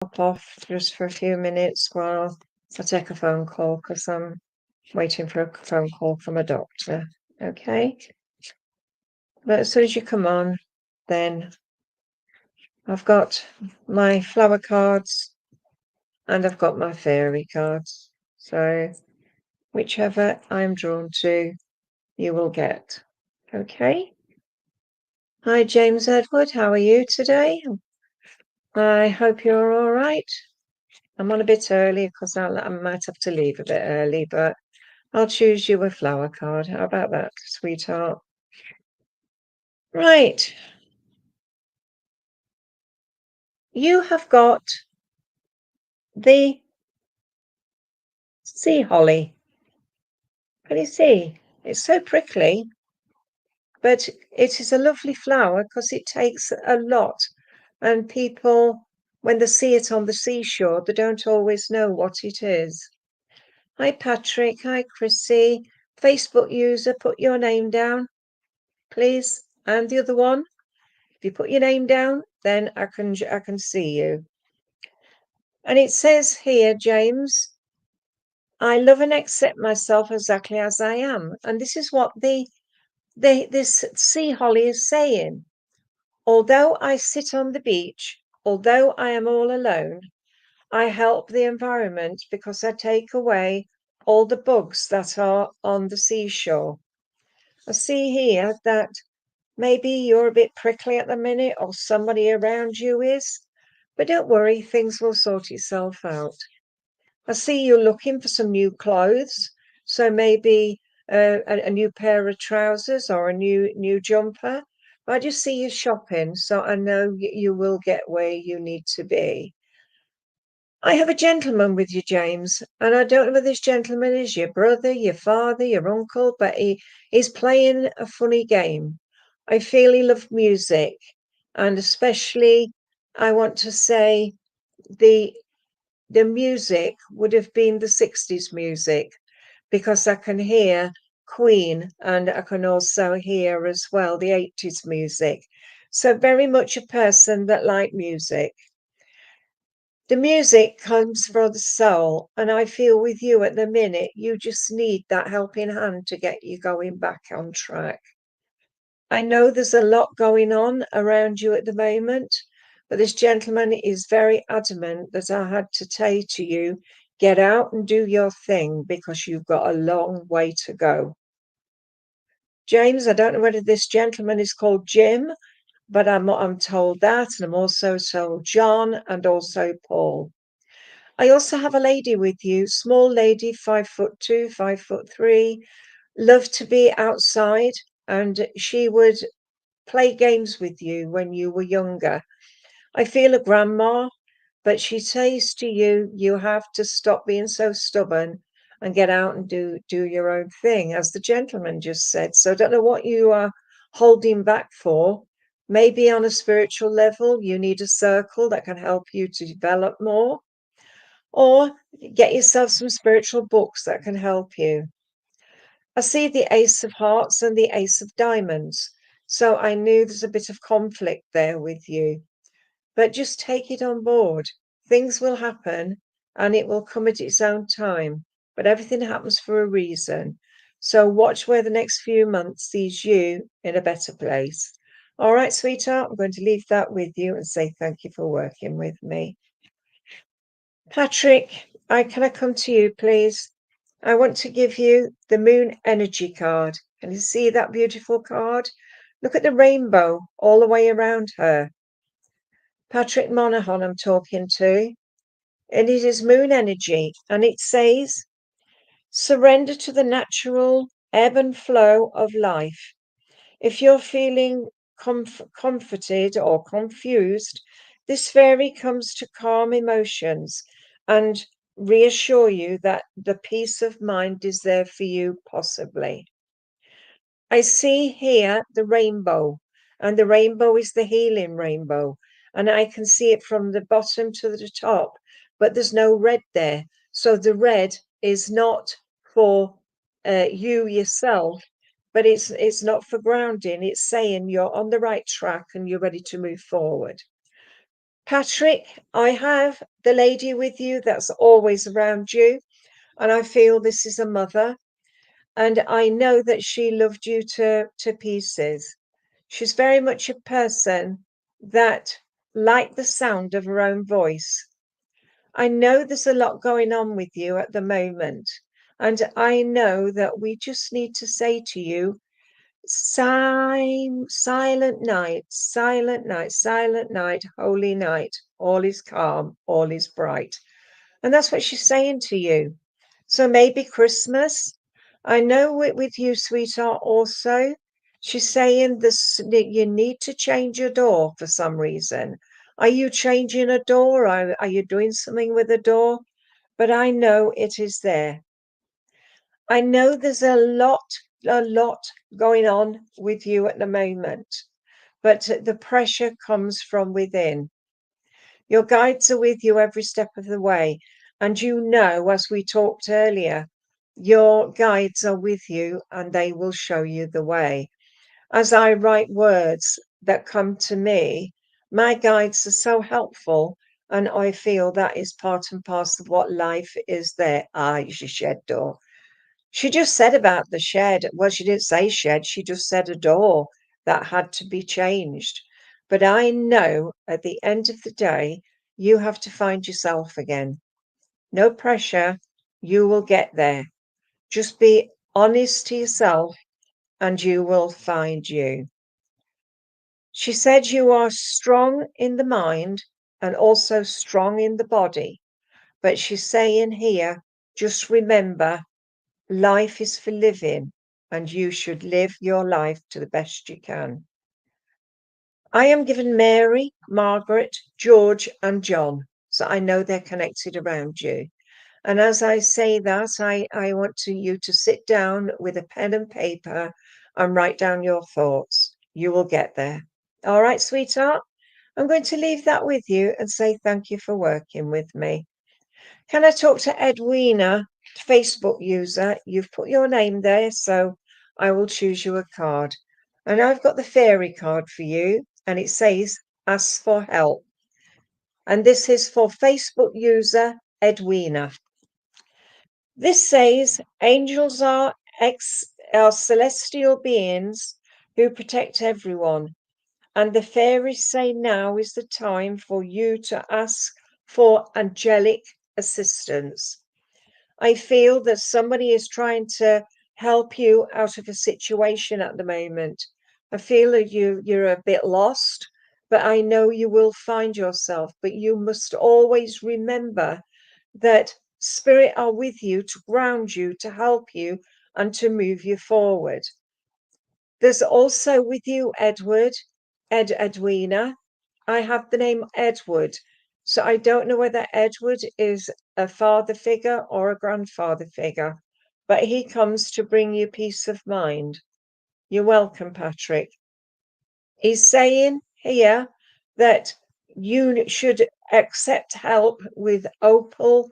Pop off just for a few minutes while I take a phone call because I'm waiting for a phone call from a doctor. Okay. But as soon as you come on, then I've got my flower cards and I've got my fairy cards. So whichever I'm drawn to, you will get. Okay. Hi, James Edward. How are you today? I hope you're all right. I'm on a bit early because I might have to leave a bit early, but I'll choose you a flower card. How about that, sweetheart? Right. You have got the sea holly. Can you see? It's so prickly, but it is a lovely flower because it takes a lot. And people, when they see it on the seashore, they don't always know what it is. Hi, Patrick. Hi, Chrissy. Facebook user, put your name down, please. And the other one. If you put your name down, then I can see you. And it says here, James, I love and accept myself exactly as I am. And this is what this sea holly is saying. Although I sit on the beach, although I am all alone, I help the environment because I take away all the bugs that are on the seashore. I see here that maybe you're a bit prickly at the minute or somebody around you is, but don't worry, things will sort itself out. I see you looking for some new clothes, so maybe a new pair of trousers or a new jumper. I just see you shopping, so I know you will get where you need to be. I have a gentleman with you, James, and I don't know whether this gentleman is your brother, your father, your uncle, but he's playing a funny game. I feel he loves music, and especially I want to say the the music would have been the 60s music because I can hear Queen and I can also hear as well the 80s music. So very much a person that liked music. The music comes from the soul, and I feel with you at the minute, you just need that helping hand to get you going back on track. I know there's a lot going on around you at the moment, but this gentleman is very adamant that I had to say to you, get out and do your thing because you've got a long way to go. James, I don't know whether this gentleman is called Jim, but I'm told that, and I'm also told John and also Paul. I also have a lady with you, small lady, 5'2", 5'3", loved to be outside, and she would play games with you when you were younger. I feel a grandma, but she says to you, you have to stop being so stubborn and get out and do your own thing, as the gentleman just said. So I don't know what you are holding back for. Maybe on a spiritual level, you need a circle that can help you to develop more, or get yourself some spiritual books that can help you. I see the Ace of Hearts and the Ace of Diamonds. So I knew there's a bit of conflict there with you. But just take it on board. Things will happen and it will come at its own time. But everything happens for a reason. So watch where the next few months sees you in a better place. All right, sweetheart, I'm going to leave that with you and say thank you for working with me. Patrick, can I come to you, please? I want to give you the Moon Energy card. Can you see that beautiful card? Look at the rainbow all the way around her. Patrick Monaghan I'm talking to. And it is Moon Energy. And it says, surrender to the natural ebb and flow of life. If you're feeling comforted or confused, this fairy comes to calm emotions and reassure you that the peace of mind is there for you, possibly. I see here the rainbow, and the rainbow is the healing rainbow, and I can see it from the bottom to the top, but there's no red there. So the red is not for you yourself, but it's not for grounding. It's saying you're on the right track and you're ready to move forward. Patrick, I have the lady with you that's always around you, and I feel this is a mother, and I know that she loved you to pieces. She's very much a person that liked the sound of her own voice. I know there's a lot going on with you at the moment, and I know that we just need to say to you, silent night, silent night, silent night, holy night, all is calm, all is bright. And that's what she's saying to you. So maybe Christmas. I know with you, sweetheart, also, she's saying this that you need to change your door for some reason. Are you changing a door? Are you doing something with a door? But I know it is there. I know there's a lot going on with you at the moment, but the pressure comes from within. Your guides are with you every step of the way. And you know, as we talked earlier, your guides are with you and they will show you the way. As I write words that come to me, my guides are so helpful. And I feel that is part and parcel of what life is there. Ah, you should shed door. She just said about the shed. Well, she didn't say shed, she just said a door that had to be changed. But I know at the end of the day, you have to find yourself again. No pressure. You will get there. Just be honest to yourself and you will find you. She said you are strong in the mind and also strong in the body. But she's saying here, just remember, life is for living, and you should live your life to the best you can. I am given Mary, Margaret, George, and John, so I know they're connected around you. And as I say that, I want you to sit down with a pen and paper and write down your thoughts. You will get there. All right, sweetheart? I'm going to leave that with you and say thank you for working with me. Can I talk to Edwina, Facebook user? You've put your name there, so I will choose you a card. And I've got the fairy card for you, and it says, ask for help. And this is for Facebook user Edwina. This says, angels are celestial beings who protect everyone. And the fairies say now is the time for you to ask for angelic assistance. I feel that somebody is trying to help you out of a situation at the moment. I feel that you're a bit lost, but I know you will find yourself. But you must always remember that spirit are with you to ground you, to help you, and to move you forward. There's also with you, Edwina. I have the name Edward. So I don't know whether Edward is a father figure or a grandfather figure, but he comes to bring you peace of mind. You're welcome, Patrick. He's saying here that you should accept help with open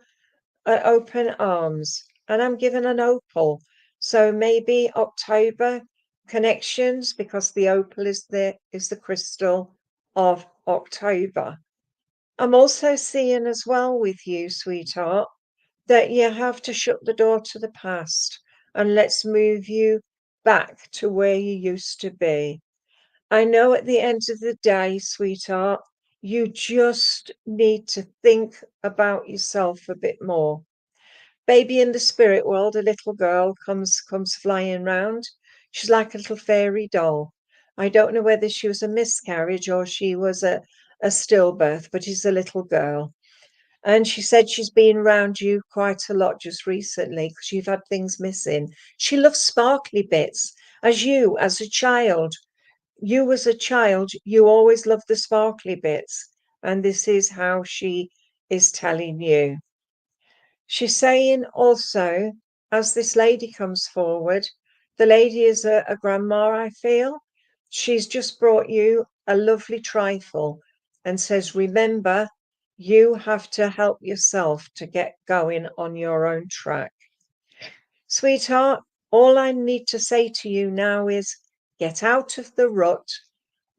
arms. And I'm given an opal. So maybe October connections, because the opal is the crystal of October. I'm also seeing as well with you, sweetheart, that you have to shut the door to the past and let's move you back to where you used to be. I know at the end of the day, sweetheart, you just need to think about yourself a bit more. Baby in the spirit world, a little girl comes flying round. She's like a little fairy doll. I don't know whether she was a miscarriage or she was a stillbirth, but she's a little girl. And she said she's been around you quite a lot just recently because you've had things missing. She loves sparkly bits. As a child, you always loved the sparkly bits. And this is how she is telling you. She's saying also, as this lady comes forward, the lady is a grandma, I feel. She's just brought you a lovely trifle and says, remember, you have to help yourself to get going on your own track. Sweetheart, all I need to say to you now is get out of the rut,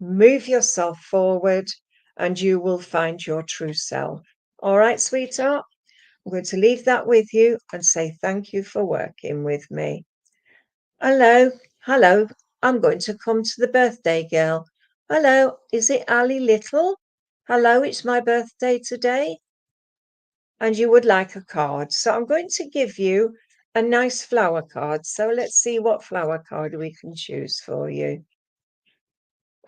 move yourself forward, and you will find your true self. All right, sweetheart? I'm going to leave that with you and say thank you for working with me. Hello, hello. I'm going to come to the birthday girl. Hello, is it Ali Little? Hello, it's my birthday today. And you would like a card. So I'm going to give you a nice flower card. So let's see what flower card we can choose for you.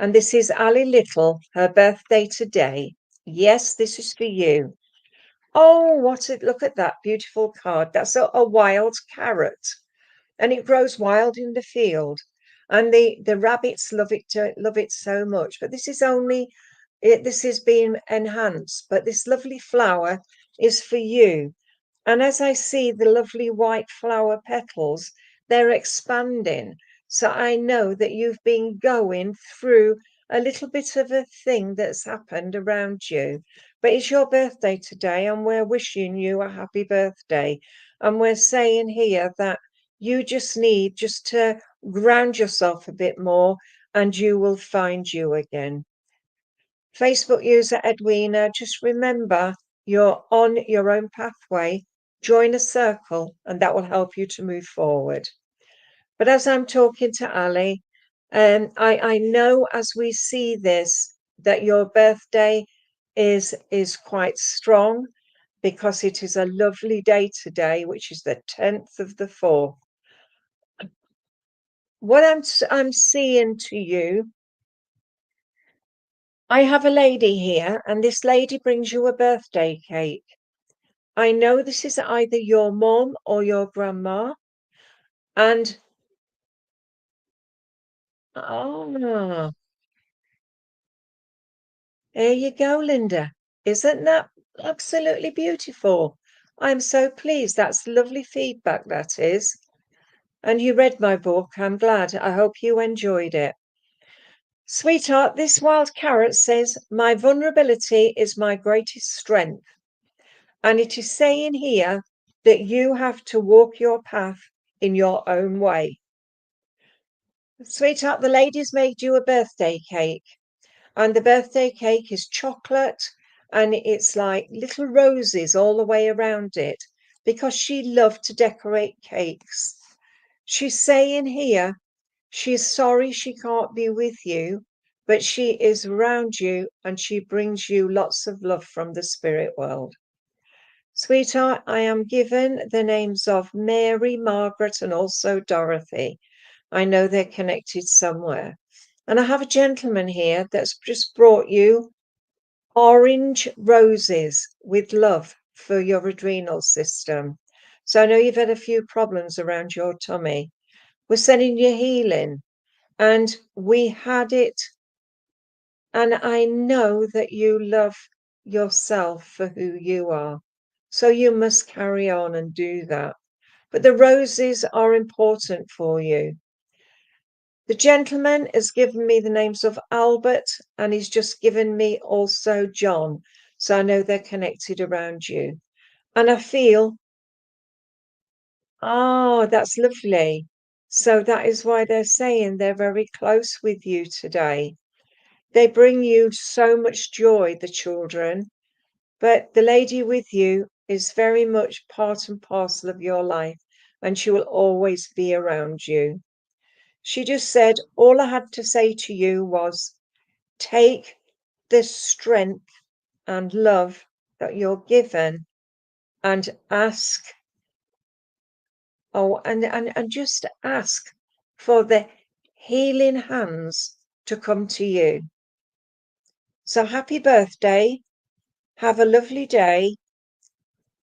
And this is Ali Little, her birthday today. Yes, this is for you. Oh, look at that beautiful card. That's a wild carrot, and it grows wild in the field. And the rabbits love it so much. But this is this is being enhanced. But this lovely flower is for you. And as I see the lovely white flower petals, they're expanding. So I know that you've been going through a little bit of a thing that's happened around you. But it's your birthday today, and we're wishing you a happy birthday. And we're saying here that you just need to ground yourself a bit more, and you will find you again. Facebook user Edwina, just remember you're on your own pathway. Join a circle, and that will help you to move forward. But as I'm talking to Ali, I know as we see this that your birthday is quite strong, because it is a lovely day today, which is the 10th of the 4th. What I'm seeing to you, I have a lady here, and this lady brings you a birthday cake. I know this is either your mom or your grandma. And oh, there you go, Linda. Isn't that absolutely beautiful? I'm so pleased. That's lovely feedback, that is. And you read my book. I'm glad. I hope you enjoyed it. Sweetheart, this wild carrot says, my vulnerability is my greatest strength. And it is saying here that you have to walk your path in your own way. Sweetheart, the ladies made you a birthday cake, and the birthday cake is chocolate, and it's like little roses all the way around it, because she loved to decorate cakes. She's saying here she's sorry she can't be with you, but she is around you, and she brings you lots of love from the spirit world. Sweetheart, I am given the names of Mary, Margaret, and also Dorothy. I know they're connected somewhere. And I have a gentleman here that's just brought you orange roses with love for your adrenal system. So I know you've had a few problems around your tummy. We're sending you healing, and we had it. And I know that you love yourself for who you are. So you must carry on and do that. But the roses are important for you. The gentleman has given me the names of Albert, and he's just given me also John. So I know they're connected around you. And I feel, oh, that's lovely. So that is why they're saying they're very close with you today. They bring you so much joy, the children. But the lady with you is very much part and parcel of your life, and she will always be around you. She just said, all I had to say to you was, take the strength and love that you're given and ask, and just ask for the healing hands to come to you. So happy birthday. Have a lovely day.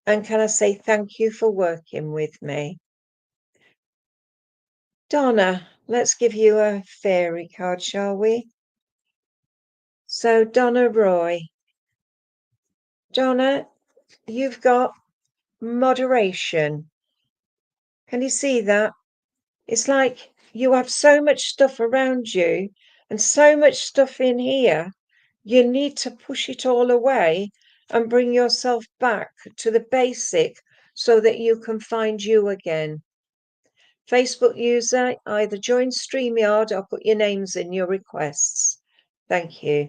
And can I say thank you for working with me? Donna, let's give you a fairy card, shall we? So, Donna Roy. Donna, you've got moderation. Can you see that? It's like you have so much stuff around you and so much stuff in here. You need to push it all away and bring yourself back to the basic so that you can find you again. Facebook user, either join StreamYard or put your names in your requests. Thank you.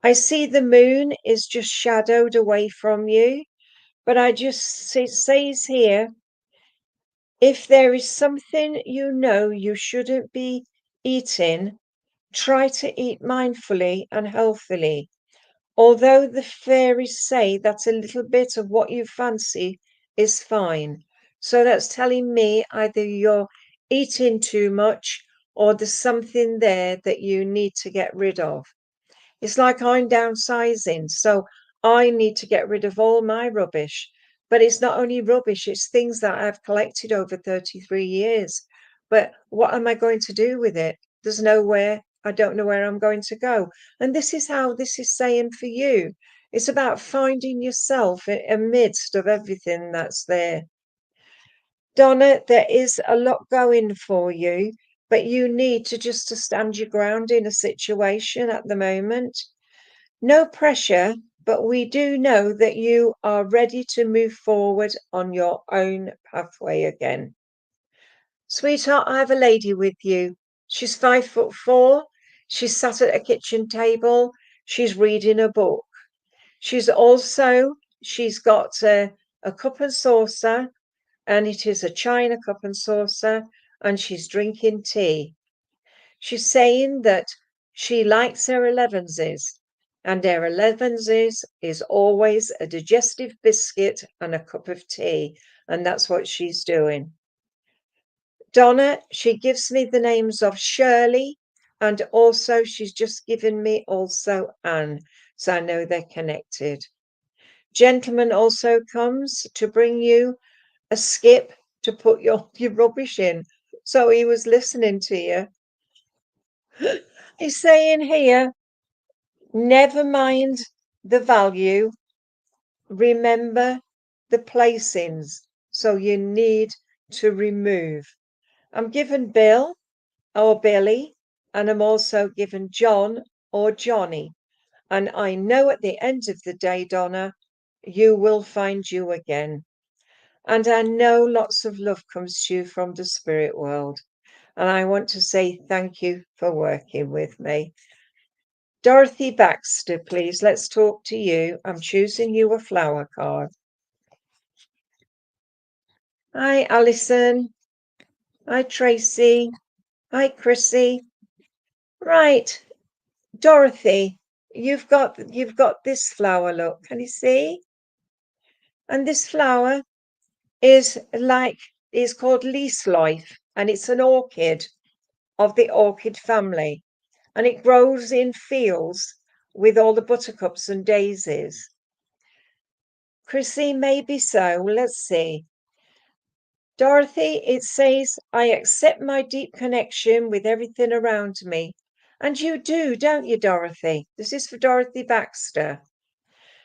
I see the moon is just shadowed away from you, but it says here, if there is something you know you shouldn't be eating, try to eat mindfully and healthily. Although the fairies say that a little bit of what you fancy is fine. So that's telling me either you're eating too much or there's something there that you need to get rid of. It's like I'm downsizing, so I need to get rid of all my rubbish. But it's not only rubbish, it's things that I've collected over 33 years. But what am I going to do with it? There's nowhere, I don't know where I'm going to go. And this is how this is saying for you. It's about finding yourself amidst of everything that's there. Donna, there is a lot going for you, but you need to just to stand your ground in a situation at the moment. No pressure, but we do know that you are ready to move forward on your own pathway again. Sweetheart, I have a lady with you. She's 5'4". She's sat at a kitchen table. She's reading a book. She's got a cup and saucer, and it is a china cup and saucer, and she's drinking tea. She's saying that she likes her 11s, and her 11s is always a digestive biscuit and a cup of tea, and that's what she's doing. Donna, she gives me the names of Shirley, and also she's just given me also Anne, so I know they're connected. Gentleman also comes to bring you a skip to put your rubbish in. So he was listening to you. He's saying here, never mind the value, remember the placings. So you need to remove. I'm given Bill or Billy, and I'm also given John or Johnny. And I know at the end of the day, Donna, you will find you again. And I know lots of love comes to you from the spirit world. And I want to say thank you for working with me. Dorothy Baxter, please, let's talk to you. I'm choosing you a flower card. Hi, Alison. Hi, Tracy. Hi, Chrissy. Right, Dorothy, you've got this flower, look. Can you see? And this flower is called Lease Life, and it's an orchid of the orchid family. And it grows in fields with all the buttercups and daisies. Chrissy, maybe so. Let's see. Dorothy, it says, I accept my deep connection with everything around me. And you do, don't you, Dorothy? This is for Dorothy Baxter.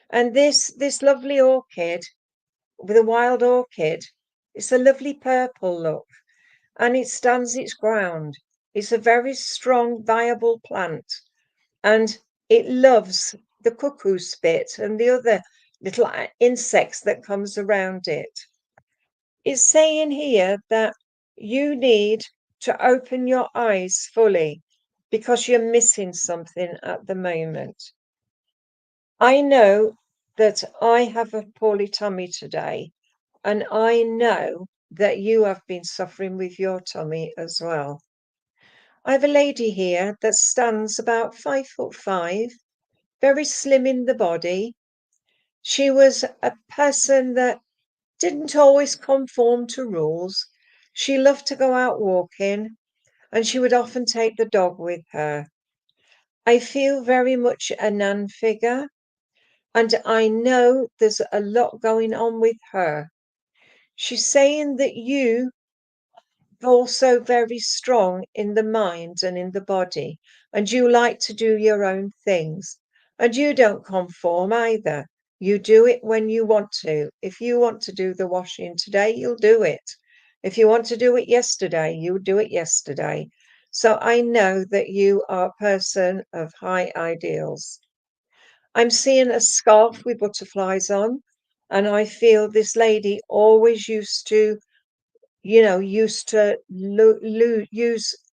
And this lovely orchid, with a wild orchid, it's a lovely purple look, and it stands its ground. It's a very strong, viable plant, and it loves the cuckoo spit and the other little insects that comes around it. It's saying here that you need to open your eyes fully because you're missing something at the moment. I know that I have a poorly tummy today, and I know that you have been suffering with your tummy as well. I have a lady here that stands about 5'5", very slim in the body. She was a person that didn't always conform to rules. She loved to go out walking, and she would often take the dog with her. I feel very much a Nan figure, and I know there's a lot going on with her. She's saying that you also very strong in the mind and in the body, and you like to do your own things, and you don't conform either. You do it when you want to. If you want to do the washing today, you'll do it. If you want to do it yesterday, you'll do it yesterday. So I know that you are a person of high ideals. I'm seeing a scarf with butterflies on, and I feel this lady always used to use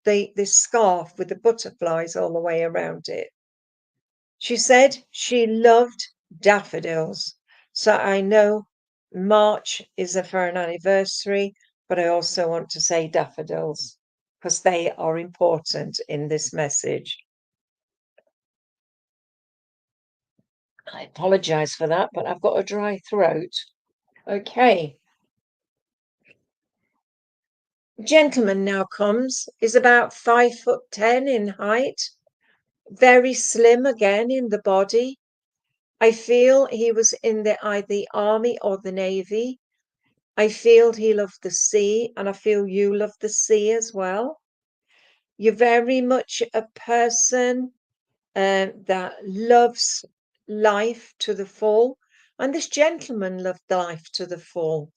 this scarf with the butterflies all the way around it. She said she loved daffodils. So I know March is for an anniversary, but I also want to say daffodils because they are important in this message. I apologize for that, but I've got a dry throat. Okay. Gentleman now comes, is about 5'10" in height, very slim again in the body. I feel he was in either the army or the navy. I feel he loved the sea, and I feel you love the sea as well. You're very much a person that loves life to the full, and this gentleman loved life to the full.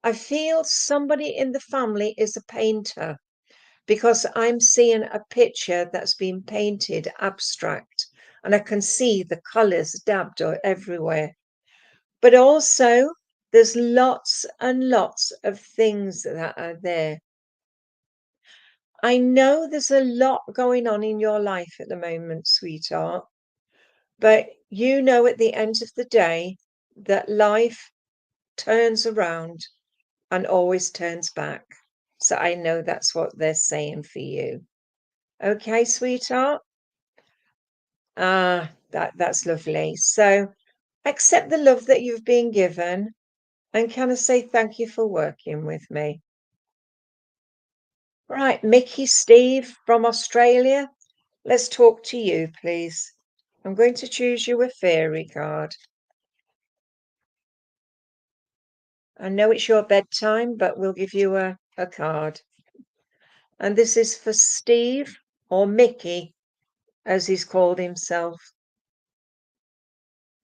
I feel somebody in the family is a painter because I'm seeing a picture that's been painted abstract, and I can see the colours dabbed everywhere. But also, there's lots and lots of things that are there. I know there's a lot going on in your life at the moment, sweetheart, but you know at the end of the day that life turns around and always turns back. So I know that's what they're saying for you. Okay, sweetheart? That's lovely. So accept the love that you've been given, and can I say thank you for working with me? Right, Mickey Steve from Australia, let's talk to you, please. I'm going to choose you a fairy card. I know it's your bedtime, but we'll give you a card. And this is for Steve, or Mickey, as he's called himself,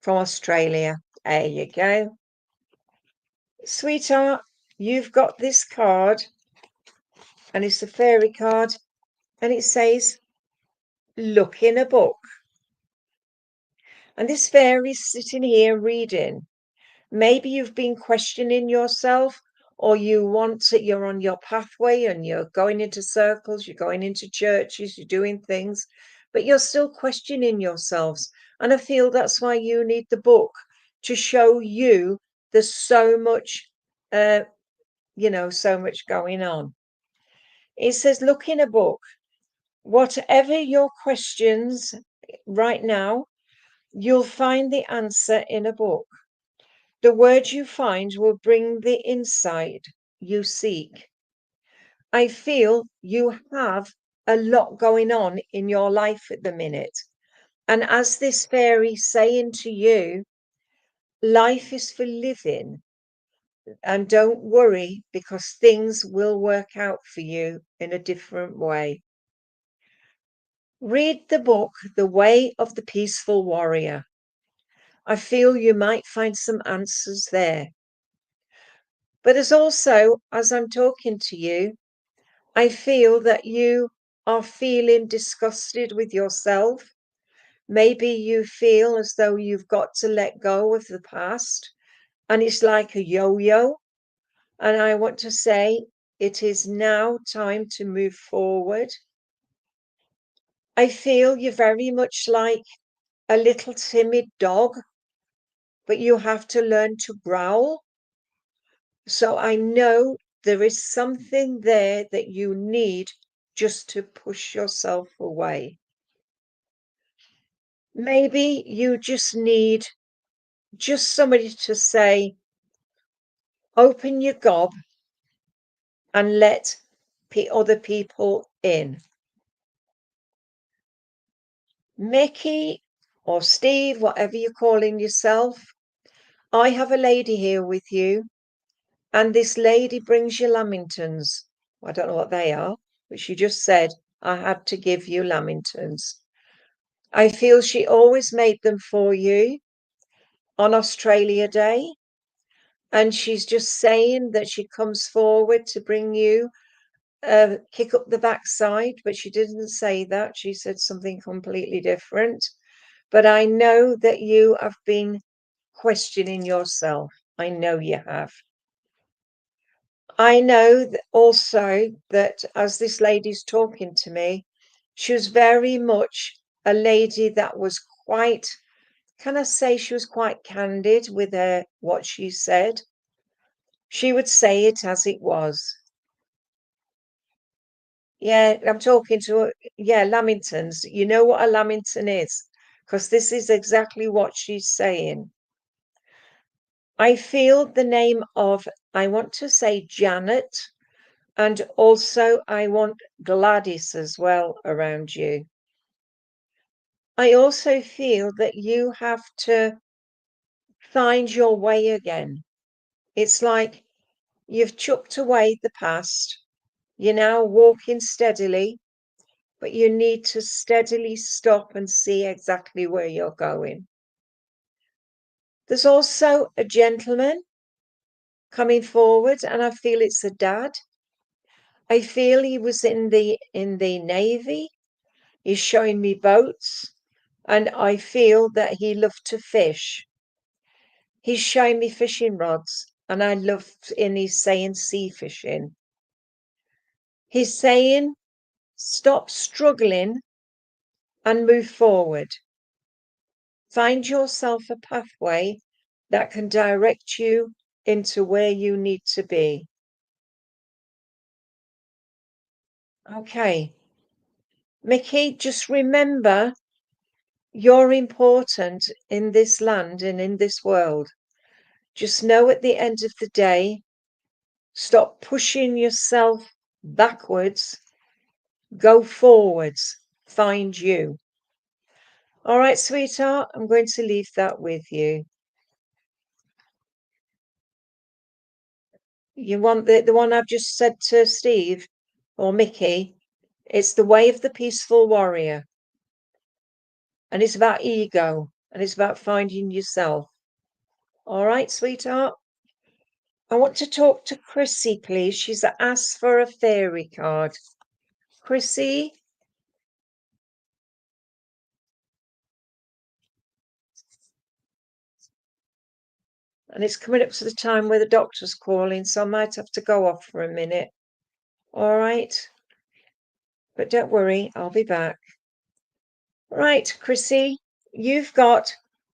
from Australia. There you go. Sweetheart, you've got this card, and it's a fairy card, and it says, look in a book. And this fairy's sitting here reading. Maybe you've been questioning yourself, or you're on your pathway and you're going into circles, you're going into churches, you're doing things, but you're still questioning yourselves. And I feel that's why you need the book to show you there's so much, so much going on. It says, look in a book. Whatever your questions right now, you'll find the answer in a book. The words you find will bring the insight you seek. I feel you have a lot going on in your life at the minute. And as this fairy saying to you, life is for living, and don't worry because things will work out for you in a different way. Read the book, The Way of the Peaceful Warrior. I feel you might find some answers there. But as also, as I'm talking to you, I feel that you are feeling disgusted with yourself. Maybe you feel as though you've got to let go of the past, and it's like a yo-yo. And I want to say it is now time to move forward. I feel you're very much like a little timid dog, but you have to learn to growl. So I know there is something there that you need just to push yourself away. Maybe you just need just somebody to say, open your gob and let other people in. Mickey or Steve, whatever you're calling yourself, I have a lady here with you, and this lady brings you lamingtons. I don't know what they are, but she just said I had to give you lamingtons. I feel she always made them for you on Australia Day, and she's just saying that she comes forward to bring you kick up the backside, but she didn't say that. She said something completely different. But I know that you have been questioning yourself. I know you have. I know that also that as this lady's talking to me, she was very much a lady that was quite, can I say she was quite candid with what she said? She would say it as it was. Yeah, I'm talking to, yeah, Lamingtons. You know what a Lamington is? Because this is exactly what she's saying. I feel the name of, I want to say Janet, and also I want Gladys as well around you. I also feel that you have to find your way again. It's like you've chucked away the past. You're now walking steadily, but you need to steadily stop and see exactly where you're going. There's also a gentleman coming forward, and I feel it's a dad. I feel he was in the Navy. He's showing me boats, and I feel that he loved to fish. He's showing me fishing rods, and I love, and he's saying sea fishing. He's saying, stop struggling and move forward. Find yourself a pathway that can direct you into where you need to be. Okay. Mickey, just remember you're important in this land and in this world. Just know at the end of the day, stop pushing yourself backwards, go forwards, find you. All right, sweetheart, I'm going to leave that with you. You want the one I've just said to Steve or Mickey? It's the way of the peaceful warrior. And it's about ego and it's about finding yourself. All right, sweetheart? I want to talk to Chrissy, please. She's asked for a fairy card. Chrissy? And it's coming up to the time where the doctor's calling, so I might have to go off for a minute. All right? But don't worry, I'll be back. Right, Chrissy, you've got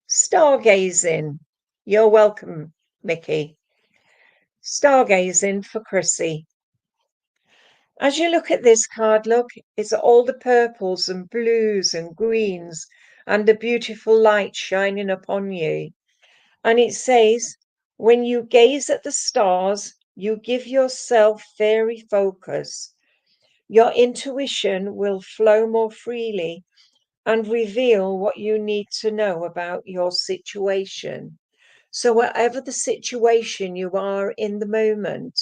stargazing. You're welcome, Mickey. Stargazing for Chrissy. As you look at this card, look, it's all the purples and blues and greens and the beautiful light shining upon you. And it says, when you gaze at the stars, you give yourself fairy focus. Your intuition will flow more freely and reveal what you need to know about your situation. So, whatever the situation you are in the moment,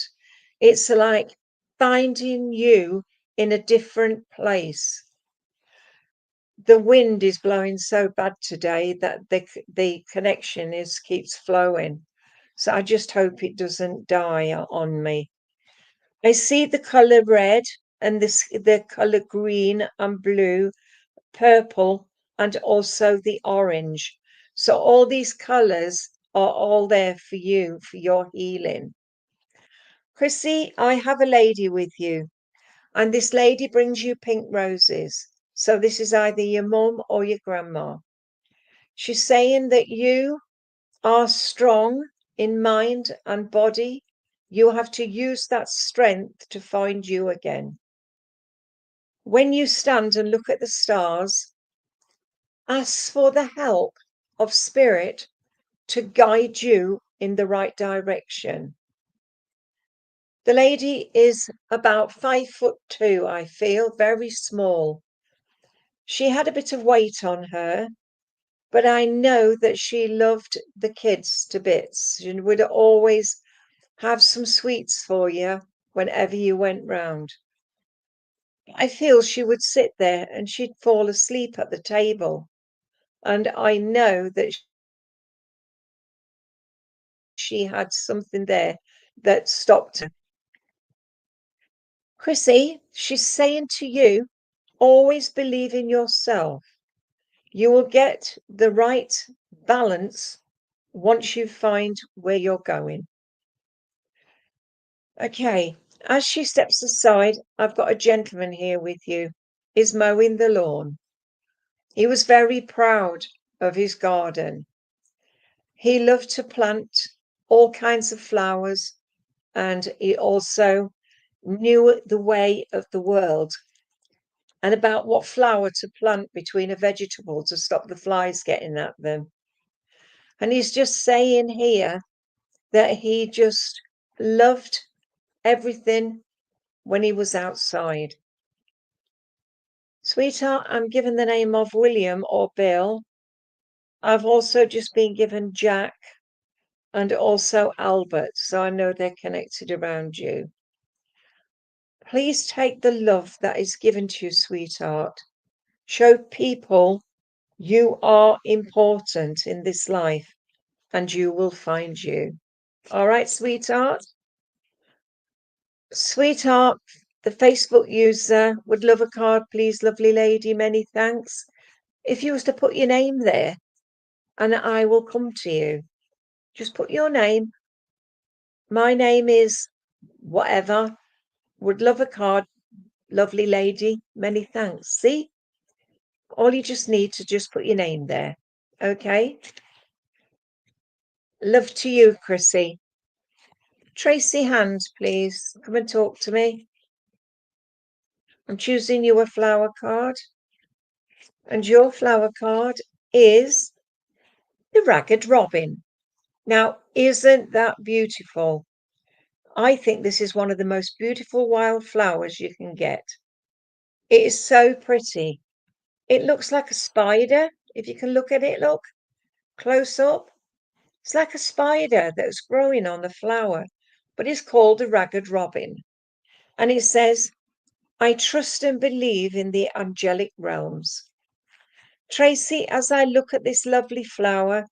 it's like finding you in a different place. The wind is blowing so bad today that the connection is keeps flowing. So I just hope it doesn't die on me. I see the color red and the color green and blue, purple, and also the orange. So all these colors are all there for you, for your healing. Chrissy, I have a lady with you, and this lady brings you pink roses. So this is either your mum or your grandma. She's saying that you are strong in mind and body. You have to use that strength to find you again. When you stand and look at the stars, ask for the help of spirit to guide you in the right direction. The lady is about 5'2", I feel, very small. She had a bit of weight on her, but I know that she loved the kids to bits. She would always have some sweets for you whenever you went round. I feel she would sit there and she'd fall asleep at the table. And I know that she had something there that stopped her. Chrissy, she's saying to you, always believe in yourself. You will get the right balance once you find where you're going. Okay, as she steps aside, I've got a gentleman here with you. He's mowing the lawn. He was very proud of his garden. He loved to plant all kinds of flowers, and he also knew the way of the world and about what flower to plant between a vegetable to stop the flies getting at them. And he's just saying here that he just loved everything when he was outside. Sweetheart, I'm given the name of William or Bill. I've also just been given Jack and also Albert, so I know they're connected around you. Please take the love that is given to you, sweetheart. Show people you are important in this life and you will find you. All right, sweetheart? Sweetheart, the Facebook user would love a card, please, lovely lady. Many thanks. If you was to put your name there, and I will come to you. Just put your name. My name is whatever. Would love a card, lovely lady. Many thanks. See? All you just need to just put your name there. Okay? Love to you, Chrissy. Tracy Hand, please. Come and talk to me. I'm choosing you a flower card. And your flower card is the Ragged Robin. Now, isn't that beautiful? I think this is one of the most beautiful wildflowers you can get. It is so pretty. It looks like a spider. If you can look at it, look close up. It's like a spider that's growing on the flower, but it's called a Ragged Robin. And it says, I trust and believe in the angelic realms. Tracy, as I look at this lovely flower,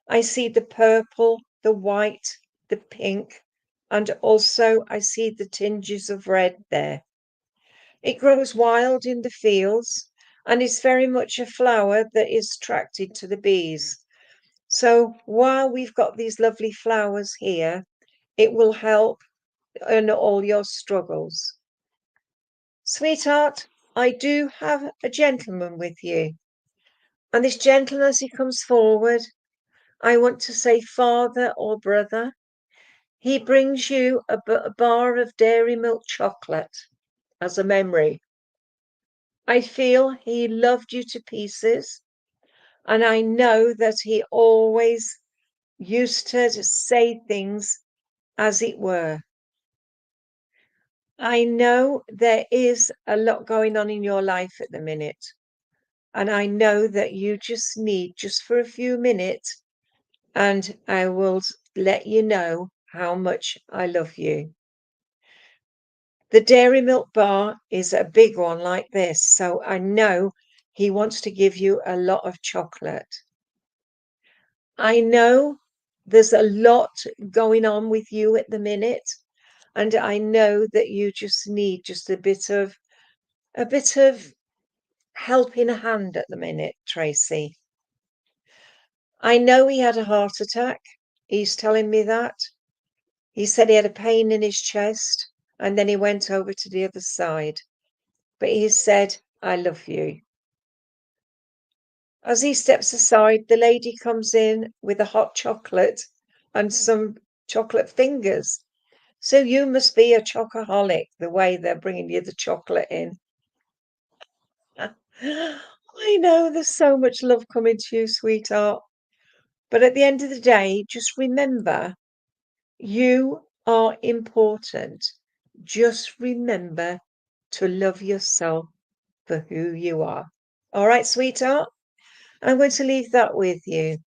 I see the purple, the white, the pink, and also I see the tinges of red there. It grows wild in the fields and is very much a flower that is attracted to the bees. So while we've got these lovely flowers here, it will help in all your struggles. Sweetheart, I do have a gentleman with you. And this gentleman, as he comes forward, I want to say father or brother. He brings you a bar of dairy milk chocolate as a memory. I feel he loved you to pieces, and I know that he always used to say things as it were. I know there is a lot going on in your life at the minute, and I know that you just need just for a few minutes, and I will let you know how much I love you. The dairy milk bar is a big one like this, so I know he wants to give you a lot of chocolate. I know there's a lot going on with you at the minute, and I know that you just need just a bit of helping hand at the minute, Tracy. I know he had a heart attack. He's telling me that. He said he had a pain in his chest and then he went over to the other side. But he said, I love you. As he steps aside, the lady comes in with a hot chocolate and some chocolate fingers. So you must be a chocoholic, the way they're bringing you the chocolate in. I know there's so much love coming to you, sweetheart. But at the end of the day, just remember you are important. Just remember to love yourself for who you are. All right, sweetheart? I'm going to leave that with you.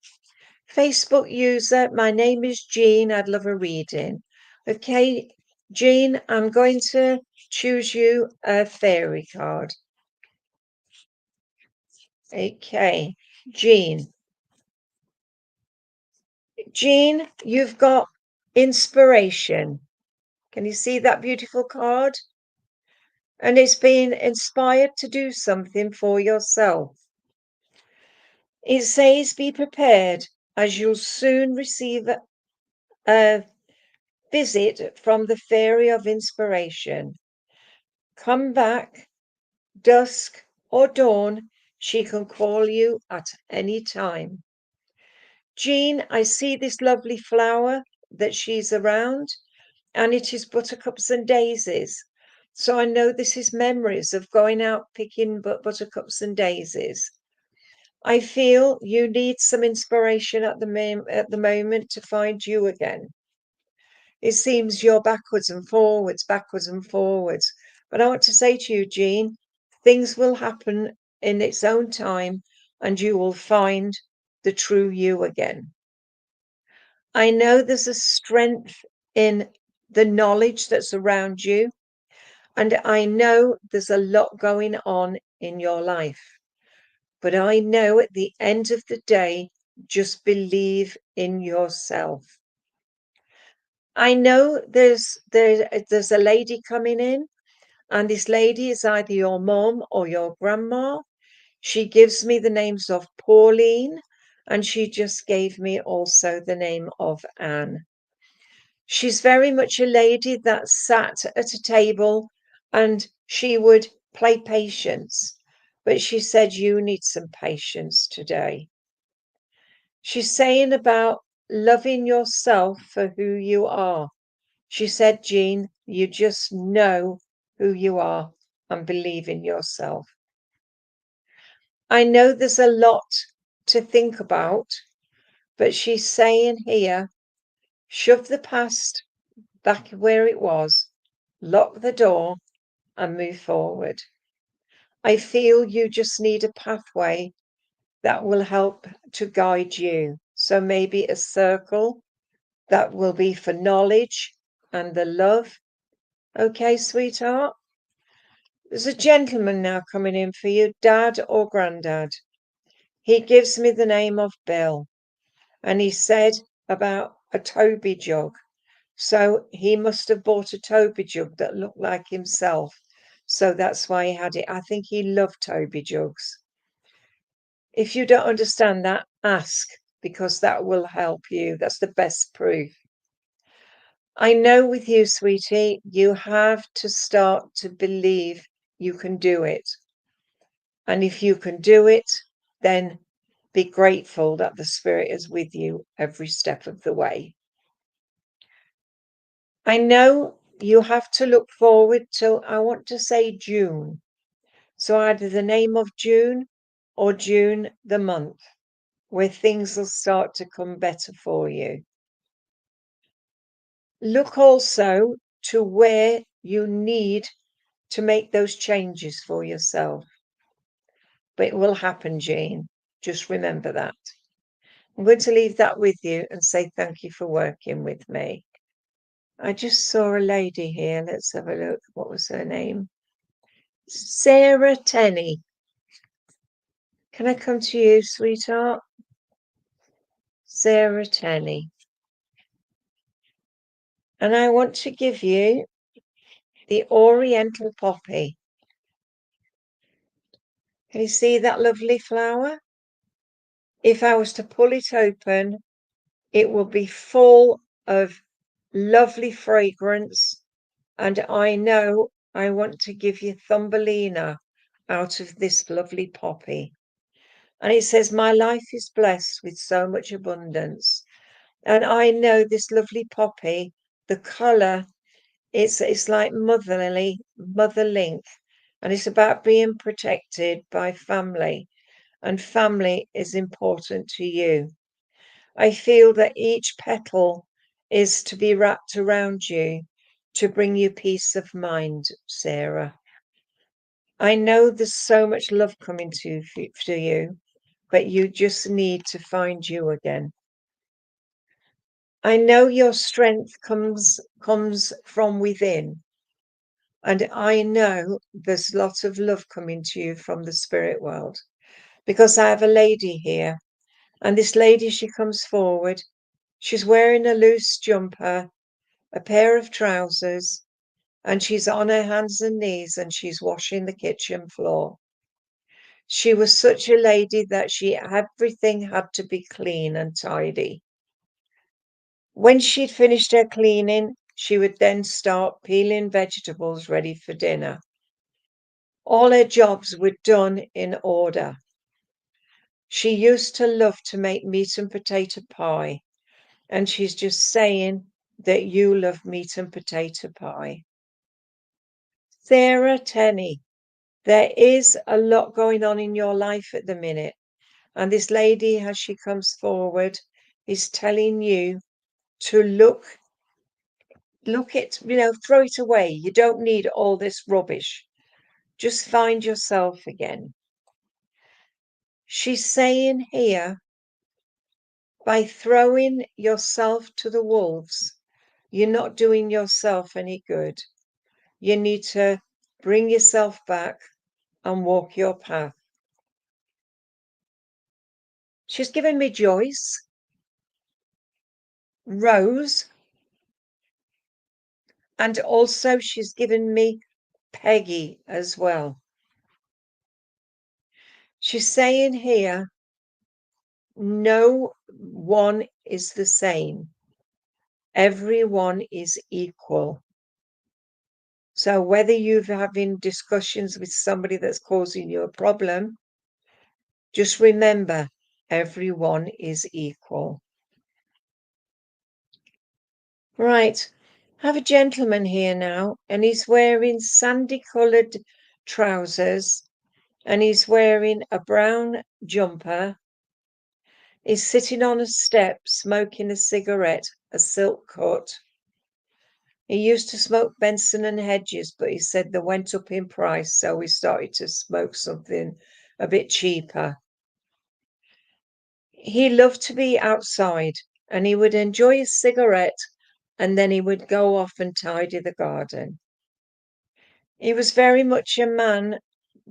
Facebook user, my name is Jean. I'd love a reading. Okay, Jean, I'm going to choose you a fairy card. Okay, Jean. Jean, you've got inspiration. Can you see that beautiful card? And it's been inspired to do something for yourself. It says, be prepared as you'll soon receive a visit from the fairy of inspiration. Come back, dusk or dawn, She can call you at any time. Jean, I see this lovely flower that she's around, and it is buttercups and daisies. So I know this is memories of going out picking buttercups and daisies. I feel you need some inspiration at the moment to find you again. It seems you're backwards and forwards. But I want to say to you, Jean, things will happen in its own time and you will find the true you again. I know there's a strength in the knowledge that's around you, and I know there's a lot going on in your life. But I know at the end of the day, just believe in yourself. I know there's a lady coming in, and this lady is either your mom or your grandma. She gives me the names of Pauline, and she just gave me also the name of Anne. She's very much a lady that sat at a table and she would play patience, but she said, you need some patience today. She's saying about loving yourself for who you are. She said, Jean, you just know who you are and believe in yourself. I know there's a lot to think about, but she's saying here, shove the past back where it was, lock the door and move forward. I feel you just need a pathway that will help to guide you. So maybe a circle that will be for knowledge and the love. Okay, sweetheart? There's a gentleman now coming in for you, Dad or Grandad. He gives me the name of Bill, and he said about a Toby jug. So he must have bought a Toby jug that looked like himself. So that's why he had it. I think he loved Toby jugs. If you don't understand that, ask, because that will help you. That's the best proof. I know with you, sweetie, you have to start to believe you can do it. And if you can do it, then be grateful that the Spirit is with you every step of the way. I know you have to look forward to, I want to say June. So either the name of June or June the month, where things will start to come better for you. Look also to where you need to make those changes for yourself. But it will happen, Jean. Just remember that. I'm going to leave that with you and say thank you for working with me. I just saw a lady here. Let's have a look. What was her name? Sarah Tenney. Can I come to you, sweetheart? Sarah Tenney. And I want to give you the Oriental Poppy. Can you see that lovely flower? If I was to pull it open, it will be full of lovely fragrance. And I know I want to give you Thumbelina out of this lovely poppy. And it says, my life is blessed with so much abundance. And I know this lovely poppy, the colour, it's like motherly, mother link. And it's about being protected by family. And family is important to you. I feel that each petal is to be wrapped around you to bring you peace of mind, Sarah. I know there's so much love coming to you, but you just need to find you again. I know your strength comes from within. And I know there's lots of love coming to you from the spirit world, because I have a lady here, and this lady, she comes forward. She's wearing a loose jumper, a pair of trousers, and she's on her hands and knees and she's washing the kitchen floor. She was such a lady that everything had to be clean and tidy. When she'd finished her cleaning, she would then start peeling vegetables ready for dinner. All her jobs were done in order. She used to love to make meat and potato pie, and she's just saying that you love meat and potato pie. Sarah Tenney, there is a lot going on in your life at the minute. And this lady, as she comes forward, is telling you to look it, throw it away. You don't need all this rubbish. Just find yourself again. She's saying here, by throwing yourself to the wolves, you're not doing yourself any good. You need to bring yourself back and walk your path. She's given me Joyce, Rose, and also she's given me Peggy as well. She's saying here, no one is the same. Everyone is equal. So whether you're having discussions with somebody that's causing you a problem, just remember, everyone is equal. Right, I have a gentleman here now, and he's wearing sandy-coloured trousers, and he's wearing a brown jumper. He's sitting on a step, smoking a cigarette, a silk cut. He used to smoke Benson and Hedges, but he said they went up in price, so we started to smoke something a bit cheaper. He loved to be outside, and he would enjoy a cigarette, and then he would go off and tidy the garden. He was very much a man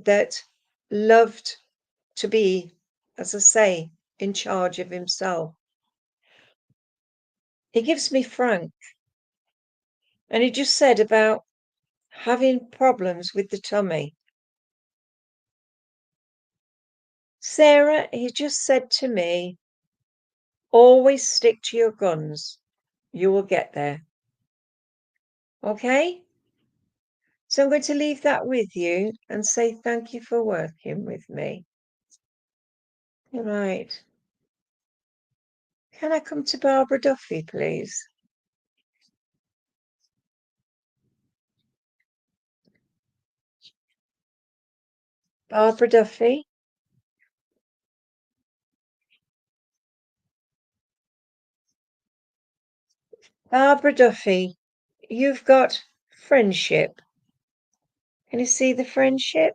that loved to be, as I say, in charge of himself. He gives me Frank, and he just said about having problems with the tummy. Sarah, he just said to me, always stick to your guns. You will get there. Okay? So I'm going to leave that with you and say thank you for working with me. Right. Can I come to Barbara Duffy, please? Barbara Duffy? Barbara Duffy, you've got friendship. Can you see the friendship?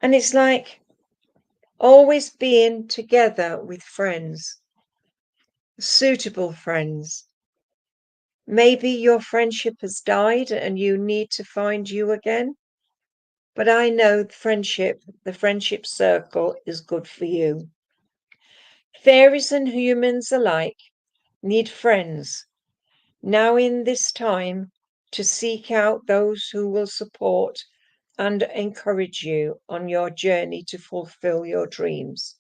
And it's like always being together with friends, suitable friends. Maybe your friendship has died and you need to find you again. But I know the friendship circle is good for you. Fairies and humans alike need friends now in this time to seek out those who will support and encourage you on your journey to fulfill your dreams.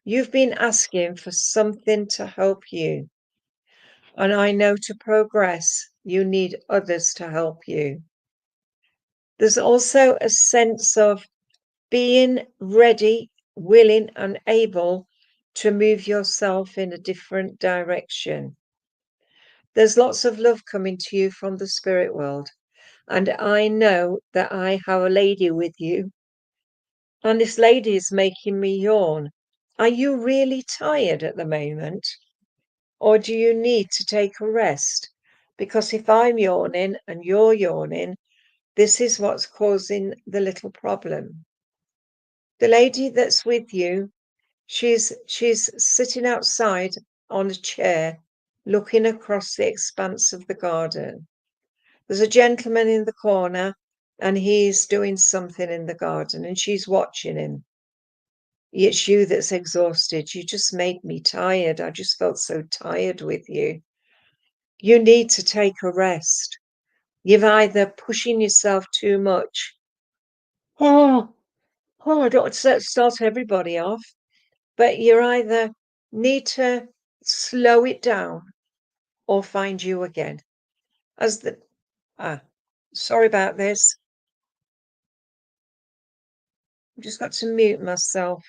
You've been asking for something to help you, and I know to progress, you need others to help you. There's also a sense of being ready, willing, and able to move yourself in a different direction. There's lots of love coming to you from the spirit world. And I know that I have a lady with you. And this lady is making me yawn. Are you really tired at the moment? Or do you need to take a rest? Because if I'm yawning and you're yawning, this is what's causing the little problem. The lady that's with you, she's sitting outside on a chair, looking across the expanse of the garden. There's a gentleman in the corner, and he's doing something in the garden, and she's watching him. It's you that's exhausted. You just made me tired. I just felt so tired with you. You need to take a rest. You've either pushing yourself too much. I don't want to start everybody off, but you either need to slow it down or find you again. As the sorry about this. I've just got to mute myself.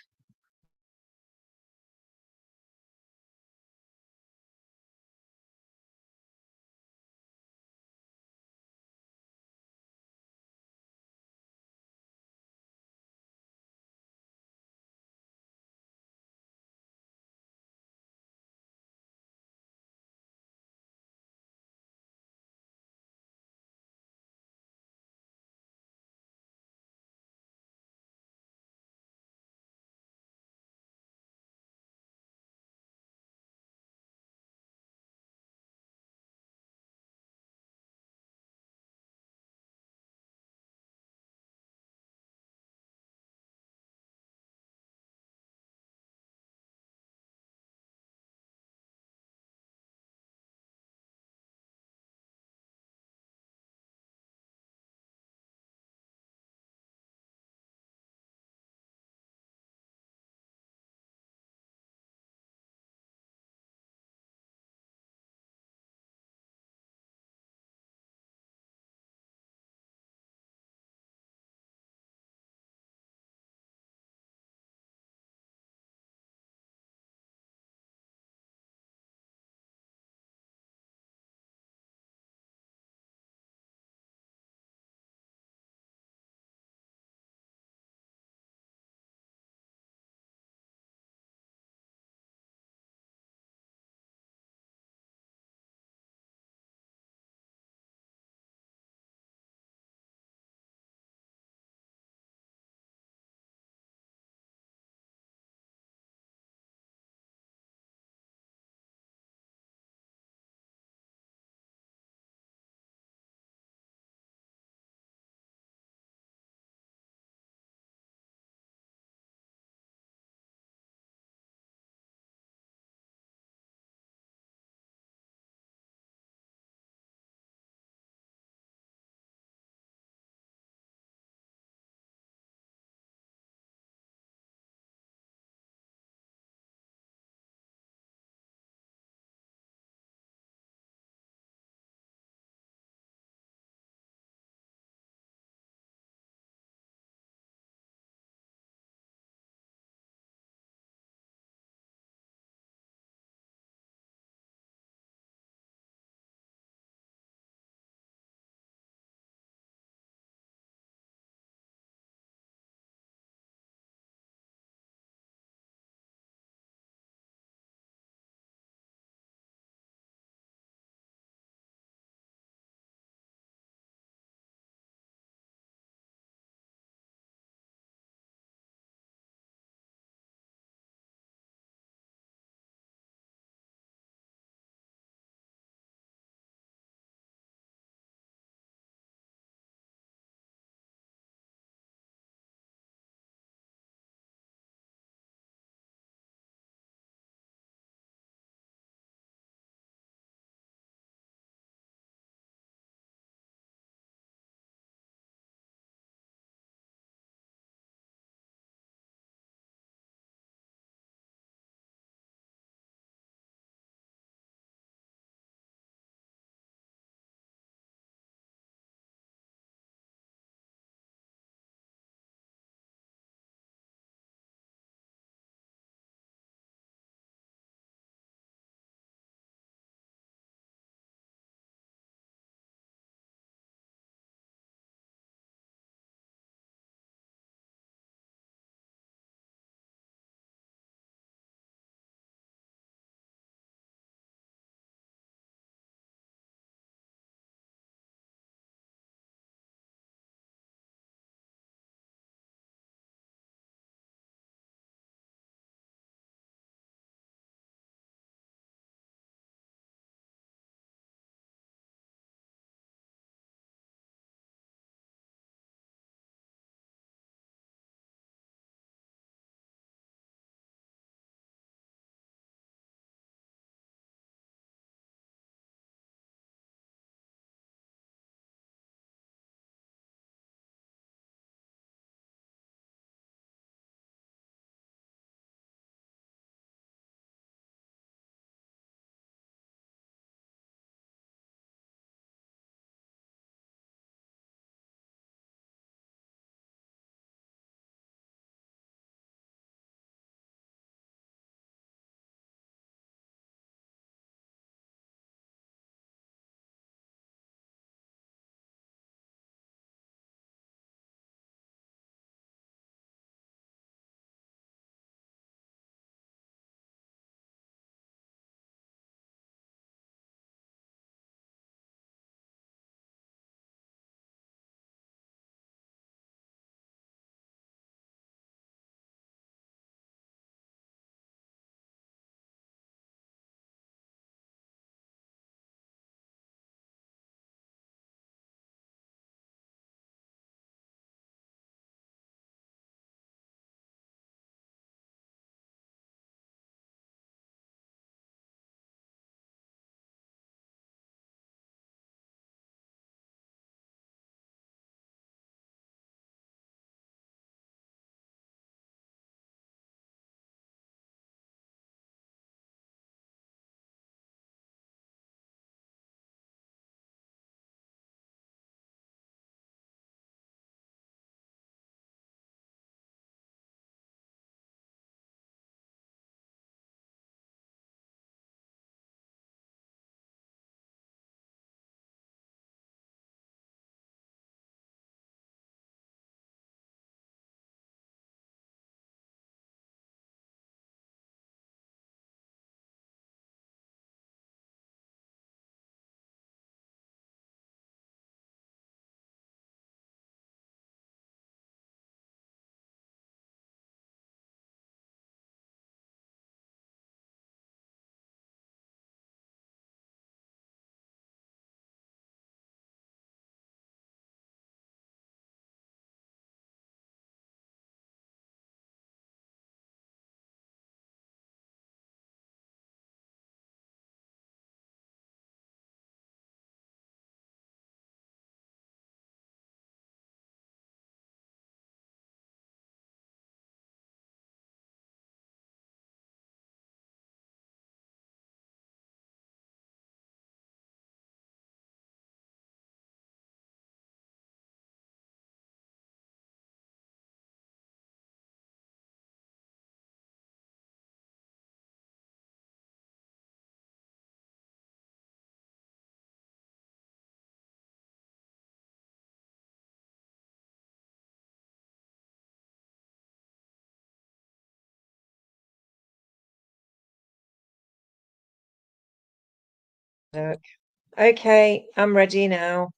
Okay, I'm ready now.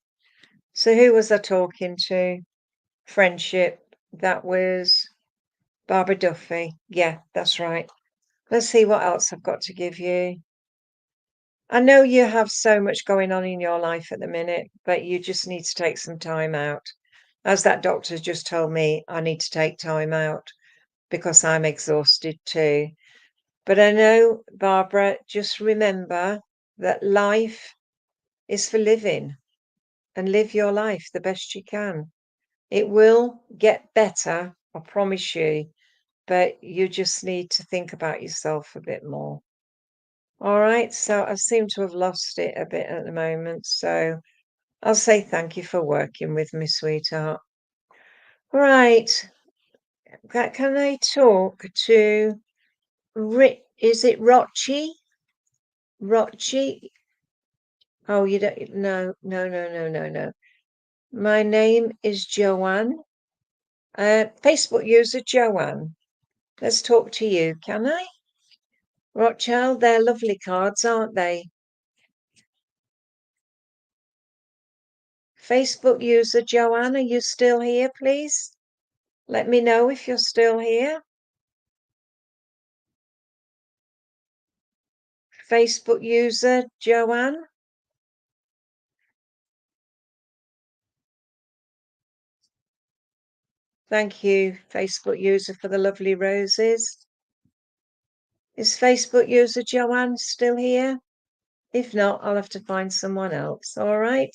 So who was I talking to? Friendship. That was Barbara Duffy. Yeah, that's right. Let's see what else I've got to give you. I know you have so much going on in your life at the minute, but you just need to take some time out. As that doctor's just told me, I need to take time out because I'm exhausted too. But I know, Barbara, just remember that life is for living and live your life the best you can. It will get better, I promise you, but you just need to think about yourself a bit more. All right, so I seem to have lost it a bit at the moment, so I'll say thank you for working with me, sweetheart. Right, can I talk to is it Rochi? Rochi? Oh, you don't, no. My name is Joanne. Facebook user Joanne. Let's talk to you, can I? Rothschild, they're lovely cards, aren't they? Facebook user Joanne, are you still here, please? Let me know if you're still here. Facebook user Joanne. Thank you, Facebook user, for the lovely roses. Is Facebook user Joanne still here? If not, I'll have to find someone else. All right.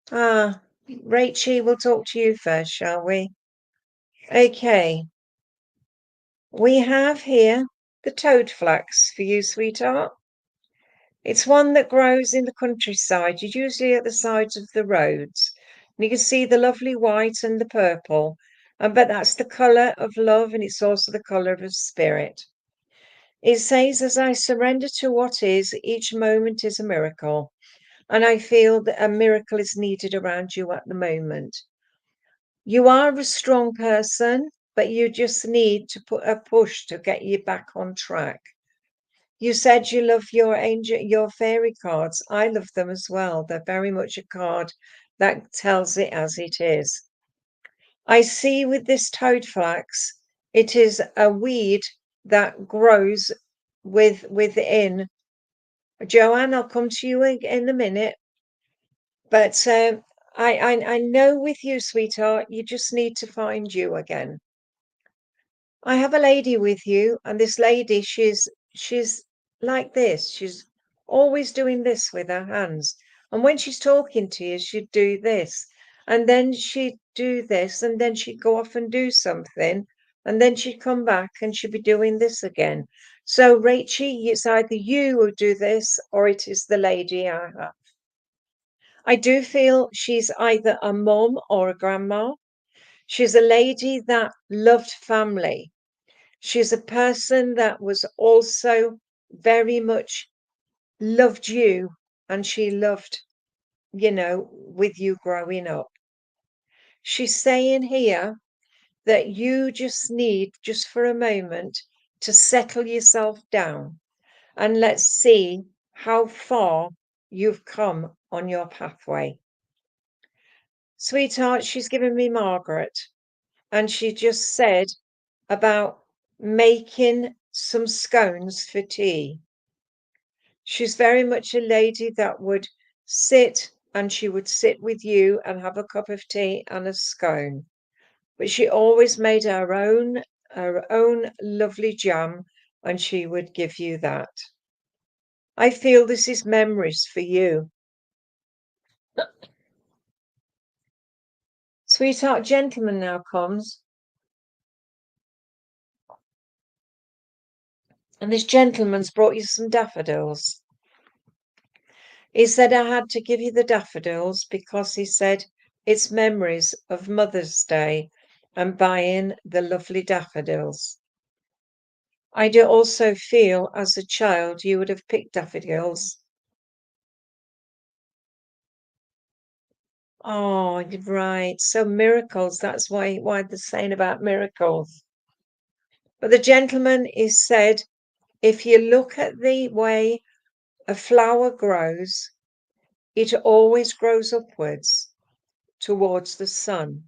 Rachie, we'll talk to you first, shall we? Okay. We have here the toad flax for you, sweetheart. It's one that grows in the countryside, usually at the sides of the roads. And you can see the lovely white and the purple. But that's the colour of love, and it's also the colour of spirit. It says, as I surrender to what is, each moment is a miracle. And I feel that a miracle is needed around you at the moment. You are a strong person, but you just need to put a push to get you back on track. You said you love your angel, your fairy cards. I love them as well. They're very much a card that tells it as it is. I see with this toad flax, it is a weed that grows within. Joanne, I'll come to you in a minute. But I know with you, sweetheart, you just need to find you again. I have a lady with you, and this lady, she's like this. She's always doing this with her hands. And when she's talking to you, she'd do this. And then she'd do this, and then she'd go off and do something. And then she'd come back and she'd be doing this again. So, Rachie, it's either you who do this or it is the lady I have. I do feel she's either a mum or a grandma. She's a lady that loved family. She's a person that was also very much loved you, and she loved, with you growing up. She's saying here that you just need, just for a moment, to settle yourself down and let's see how far you've come on your pathway. Sweetheart, she's given me Margaret, and she just said about making some scones for tea. She's very much a lady that would sit, and she would sit with you and have a cup of tea and a scone. But she always made her own lovely jam, and she would give you that. I feel this is memories for you. Sweetheart, gentleman now comes. And this gentleman's brought you some daffodils. He said I had to give you the daffodils because he said it's memories of Mother's Day and buying the lovely daffodils. I do also feel as a child you would have picked daffodils. Oh, right. So miracles, that's why they're saying about miracles. But the gentleman is said, if you look at the way A flower grows, it always grows upwards towards the sun.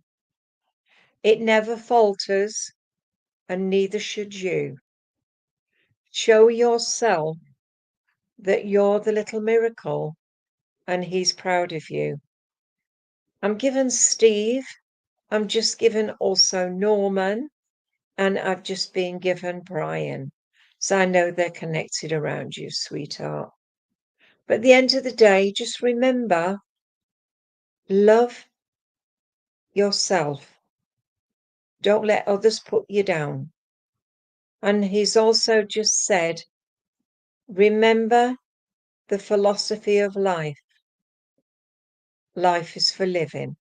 It never falters, and neither should you. Show yourself that you're the little miracle, and he's proud of you. I'm given Steve. I'm just given also Norman, and I've just been given Brian. So I know they're connected around you, sweetheart. But at the end of the day, just remember, love yourself. Don't let others put you down. And he's also just said, remember the philosophy of life. Life is for living.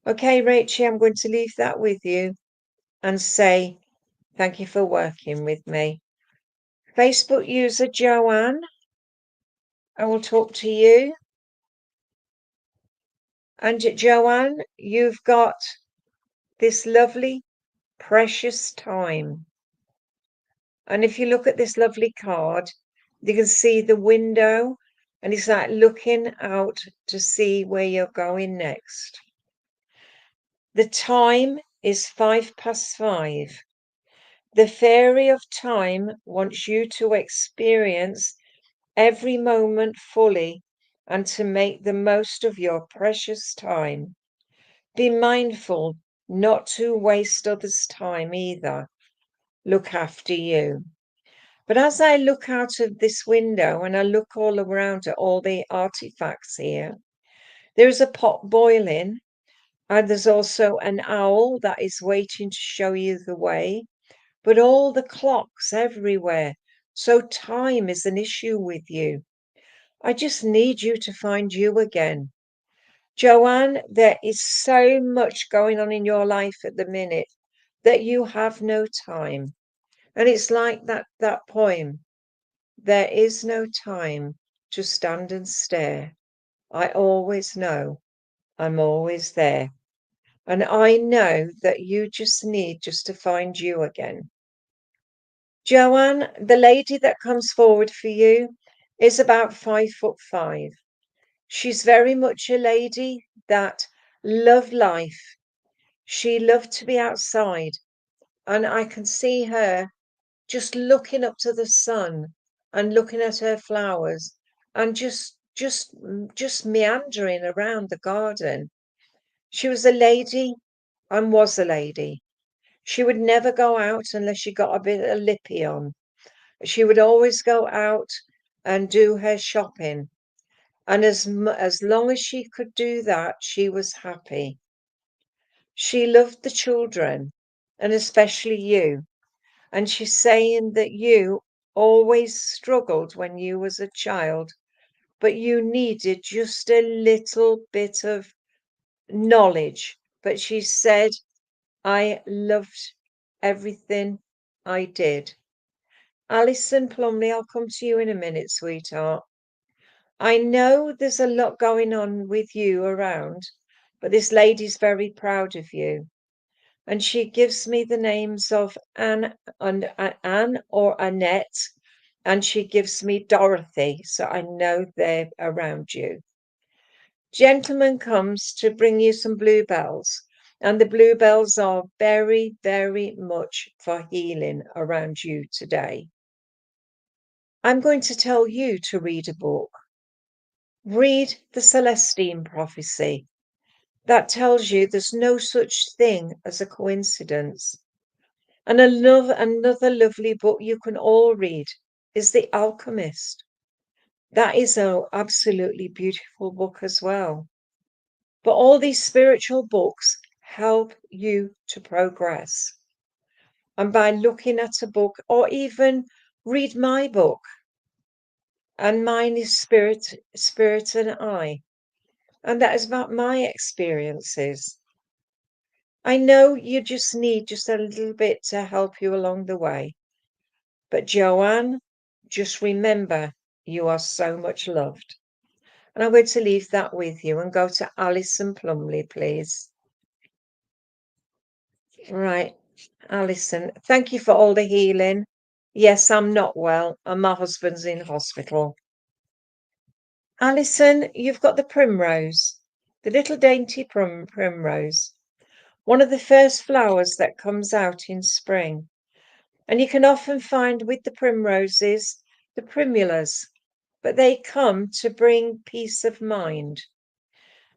Okay, Rachel, I'm going to leave that with you and say thank you for working with me. Facebook user Joanne, I will talk to you. And Joanne, you've got this lovely, precious time. And if you look at this lovely card, you can see the window, and it's like looking out to see where you're going next. The time is 5:05. The fairy of time wants you to experience every moment fully and to make the most of your precious time. Be mindful not to waste others' time either. Look after you. But as I look out of this window and I look all around at all the artifacts here, there's a pot boiling, and there's also an owl that is waiting to show you the way, but all the clocks everywhere. So time is an issue with you. I just need you to find you again. Joanne, there is so much going on in your life at the minute that you have no time. And it's like that poem. There is no time to stand and stare. I always know I'm always there. And I know that you just need just to find you again. Joanne, the lady that comes forward for you is about 5'5". She's very much a lady that loved life. She loved to be outside. And I can see her just looking up to the sun and looking at her flowers and just meandering around the garden. She was a lady and was a lady. She would never go out unless she got a bit of lippy on. She would always go out and do her shopping. And as long as she could do that, she was happy. She loved the children, and especially you. And she's saying that you always struggled when you was a child, but you needed just a little bit of knowledge. But she said, I loved everything I did. Alison Plumley, I'll come to you in a minute, sweetheart. I know there's a lot going on with you around, but this lady's very proud of you. And she gives me the names of Anne or Annette, and she gives me Dorothy, so I know they're around you. Gentleman comes to bring you some bluebells, and the bluebells are very, very much for healing around you today. I'm going to tell you to read a book. Read the Celestine Prophecy. That tells you there's no such thing as a coincidence. And another lovely book you can all read is The Alchemist. That is an absolutely beautiful book as well. But all these spiritual books help you to progress. And by looking at a book, or even read my book, and mine is Spirit and I. And that is about my experiences. I know you just need just a little bit to help you along the way. But Joanne, just remember you are so much loved. And I'm going to leave that with you and go to Alison Plumley, please. Right, Alison, thank you for all the healing. Yes, I'm not well, and my husband's in hospital. Alison, you've got the primrose, the little dainty primrose, one of the first flowers that comes out in spring. And you can often find with the primroses the primulas, but they come to bring peace of mind.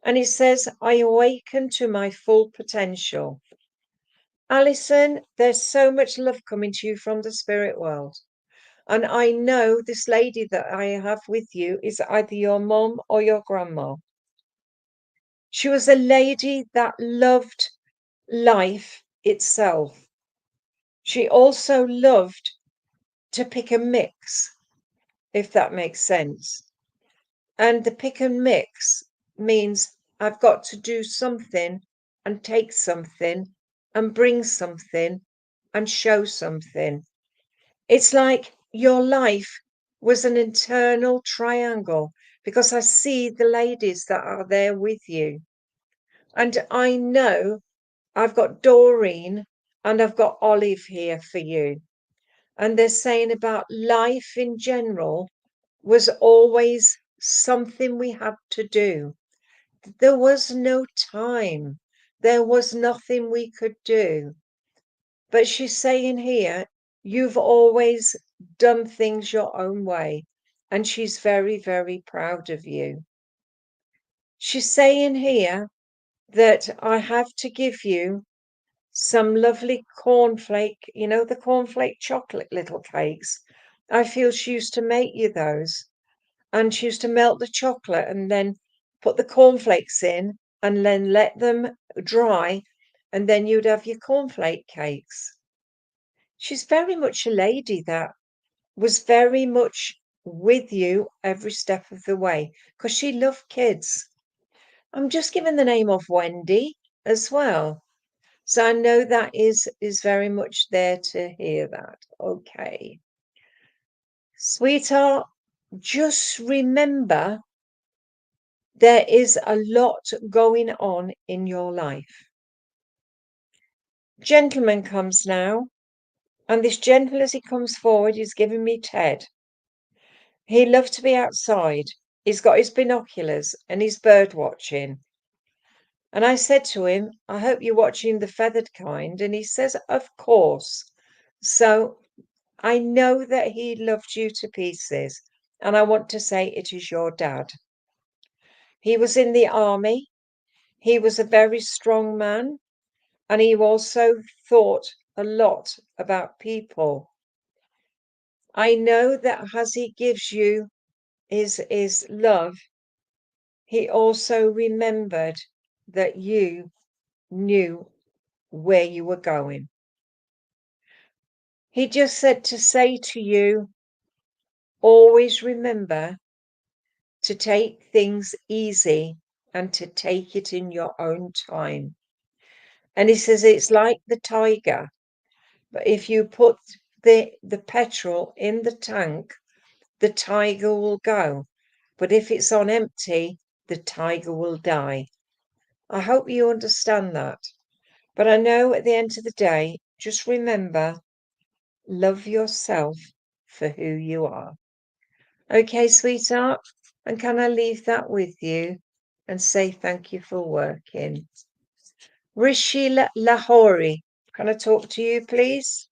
And it says, I awaken to my full potential. Alison, there's so much love coming to you from the spirit world. And I know this lady that I have with you is either your mum or your grandma. She was a lady that loved life itself. She also loved to pick a mix, if that makes sense. And the pick and mix means I've got to do something and take something and bring something and show something. It's like your life was an internal triangle because I see the ladies that are there with you. And I know I've got Doreen and I've got Olive here for you. And they're saying about life in general was always something we had to do. There was no time. There was nothing we could do. But she's saying here, you've always done things your own way. And she's very, very proud of you. She's saying here that I have to give you some lovely cornflake, you know, the cornflake chocolate little cakes. I feel she used to make you those. And she used to melt the chocolate and then put the cornflakes in and then let them dry. And then you'd have your cornflake cakes. She's very much a lady that was very much with you every step of the way because she loved kids. I'm just giving the name of Wendy as well. So I know that is very much there to hear that. Okay. Sweetheart, just remember there is a lot going on in your life. Gentleman comes now, and this gentleman as he comes forward is giving me Ted. He loves to be outside. He's got his binoculars and he's bird watching. And I said to him, I hope you're watching the feathered kind. And he says, of course. So I know that he loved you to pieces. And I want to say it is your dad. He was in the army. He was a very strong man. And he also thought a lot about people. I know that as he gives you his love, he also remembered that you knew where you were going. He just said to say to you, always remember to take things easy and to take it in your own time. And he says it's like the tiger, but if you put the petrol in the tank, the tiger will go. But if it's on empty, the tiger will die. I hope you understand that. But I know at the end of the day, just remember, love yourself for who you are. Okay, sweetheart? And can I leave that with you and say thank you for working? Rishi Lahori, can I talk to you, please?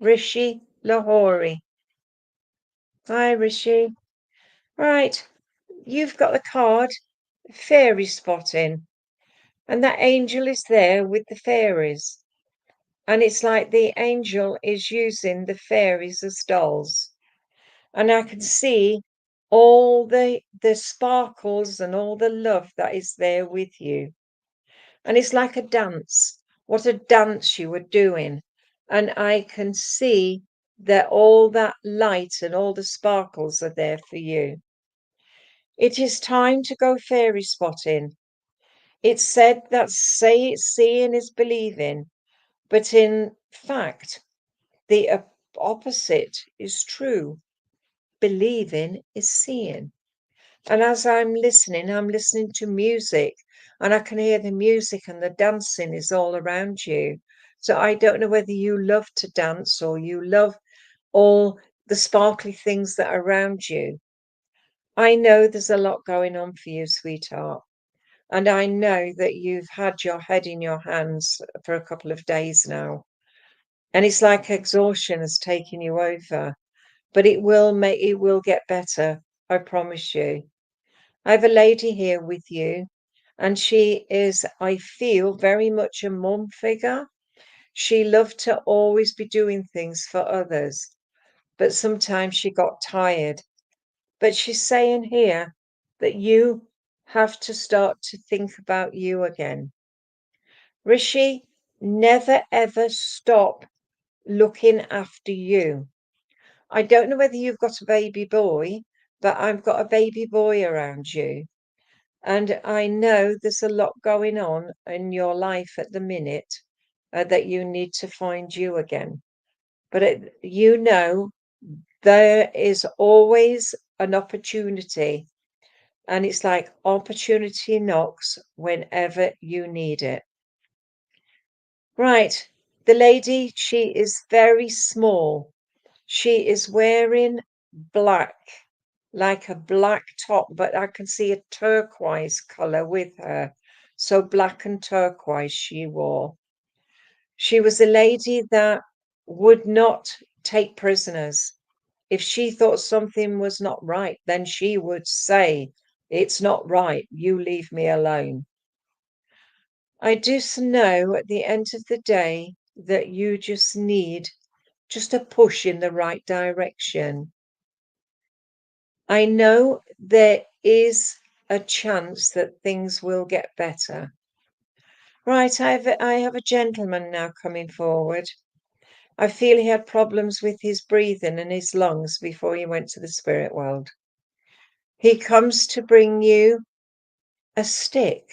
Rishi Lahori. Hi, Rishi. Right, you've got the card, fairy spotting, and that angel is there with the fairies. And it's like the angel is using the fairies as dolls. And I can see all the sparkles and all the love that is there with you. And it's like a dance. What a dance you were doing. And I can see that all that light and all the sparkles are there for you. It is time to go fairy spotting. It's said that seeing is believing, but in fact, the opposite is true. Believing is seeing. And as I'm listening to music, and I can hear the music and the dancing is all around you. So I don't know whether you love to dance or you love all the sparkly things that are around you. I know there's a lot going on for you, sweetheart. And I know that you've had your head in your hands for a couple of days now. And it's like exhaustion has taken you over. But it will get better. I promise you. I have a lady here with you, and she is, I feel, very much a mum figure. She loved to always be doing things for others, but sometimes she got tired. But she's saying here that you have to start to think about you again. Rishi, never ever stop looking after you. I don't know whether you've got a baby boy, but I've got a baby boy around you. And I know there's a lot going on in your life at the minute that you need to find you again. But there is always an opportunity. And it's like opportunity knocks whenever you need it. Right. The lady, she is very small. She is wearing black, like a black top, but I can see a turquoise color with her. So black and turquoise she wore. She was a lady that would not take prisoners. If she thought something was not right, then she would say, "It's not right. You leave me alone." I just know at the end of the day that you just need just a push in the right direction. I know there is a chance that things will get better. Right, I have a gentleman now coming forward. I feel he had problems with his breathing and his lungs before he went to the spirit world. He comes to bring you a stick.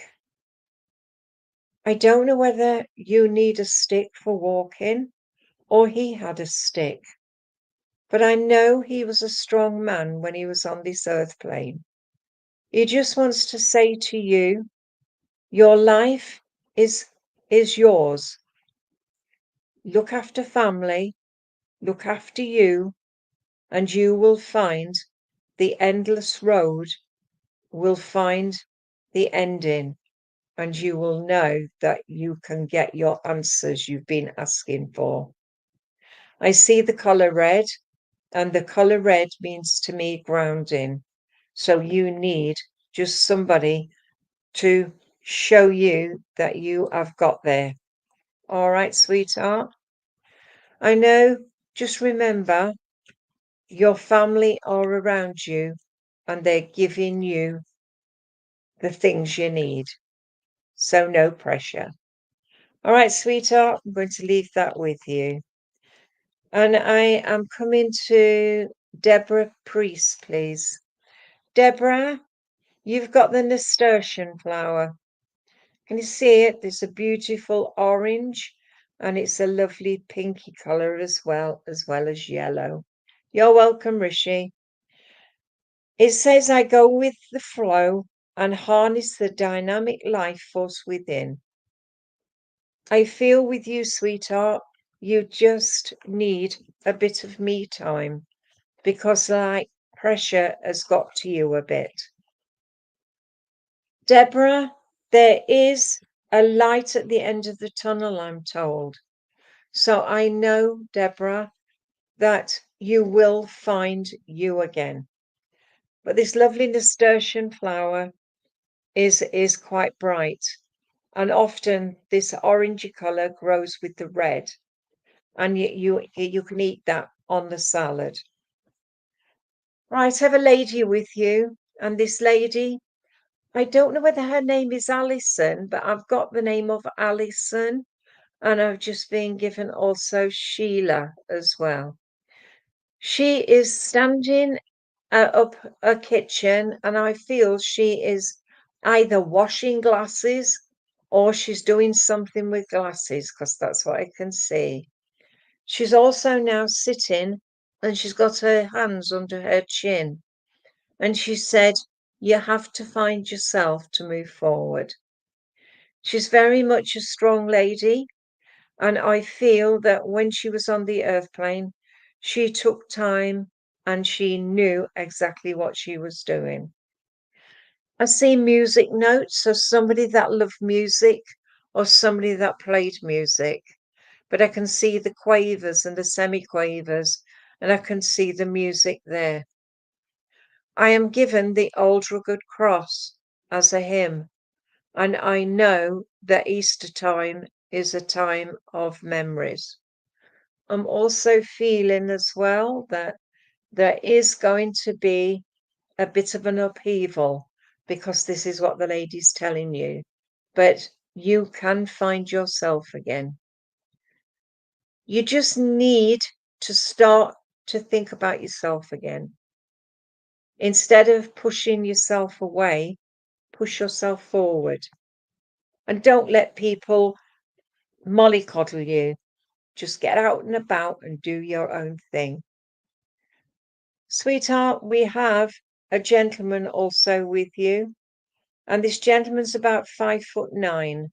I don't know whether you need a stick for walking or he had a stick, but I know he was a strong man when he was on this earth plane. He just wants to say to you, your life is yours. Look after family, look after you, and you will find the endless road will find the ending, and you will know that you can get your answers you've been asking for. I see the color red, and the color red means to me grounding. So you need just somebody to show you that you have got there. All right, sweetheart. I know, just remember, your family are around you and they're giving you the things you need. So no pressure. All right, sweetheart, I'm going to leave that with you. And I am coming to Deborah Priest, please. Deborah, you've got the nasturtium flower. Can you see it? There's a beautiful orange and it's a lovely pinky color as well as yellow. You're welcome, Rishi. It says I go with the flow and harness the dynamic life force within. I feel with you, sweetheart, you just need a bit of me time because like pressure has got to you a bit. Deborah, there is a light at the end of the tunnel, I'm told. So I know, Deborah, that you will find you again. But this lovely nasturtium flower is quite bright. And often this orangey colour grows with the red. And you can eat that on the salad. Right, I have a lady with you. And this lady, I don't know whether her name is Alison, but I've got the name of Alison. And I've just been given also Sheila as well. She is standing up a kitchen, and I feel she is either washing glasses or she's doing something with glasses because that's what I can see. She's also now sitting and she's got her hands under her chin. And she said, you have to find yourself to move forward. She's very much a strong lady. And I feel that when she was on the earth plane, she took time and she knew exactly what she was doing. I see music notes of somebody that loved music or somebody that played music, but I can see the quavers and the semi-quavers, and I can see the music there. I am given the old rugged cross as a hymn, and I know that Easter time is a time of memories. I'm also feeling as well that there is going to be a bit of an upheaval because this is what the lady's telling you, but you can find yourself again. You just need to start to think about yourself again. Instead of pushing yourself away, push yourself forward. And don't let people mollycoddle you. Just get out and about and do your own thing. Sweetheart, we have a gentleman also with you. And this gentleman's about 5'9".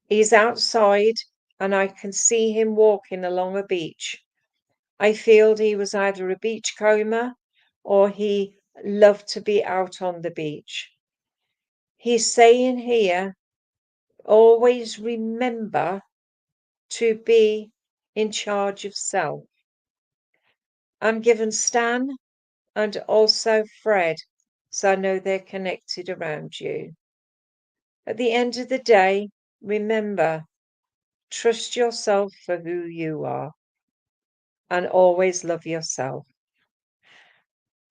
He's outside and I can see him walking along a beach. I feel he was either a beachcomber or he loved to be out on the beach. He's saying here, always remember to be in charge of self. I'm given Stan and also Fred, so I know they're connected around you. At the end of the day, remember, trust yourself for who you are and always love yourself.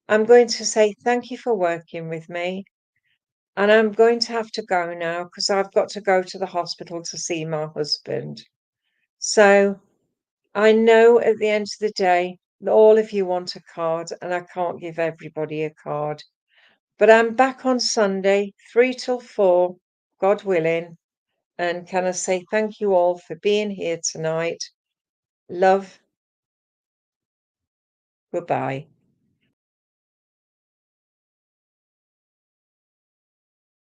I'm going to say thank you for working with me. And I'm going to have to go now because I've got to go to the hospital to see my husband. So I know at the end of the day, all of you want a card and I can't give everybody a card. But I'm back on Sunday, 3 till 4, God willing. And can I say thank you all for being here tonight? Love. Goodbye.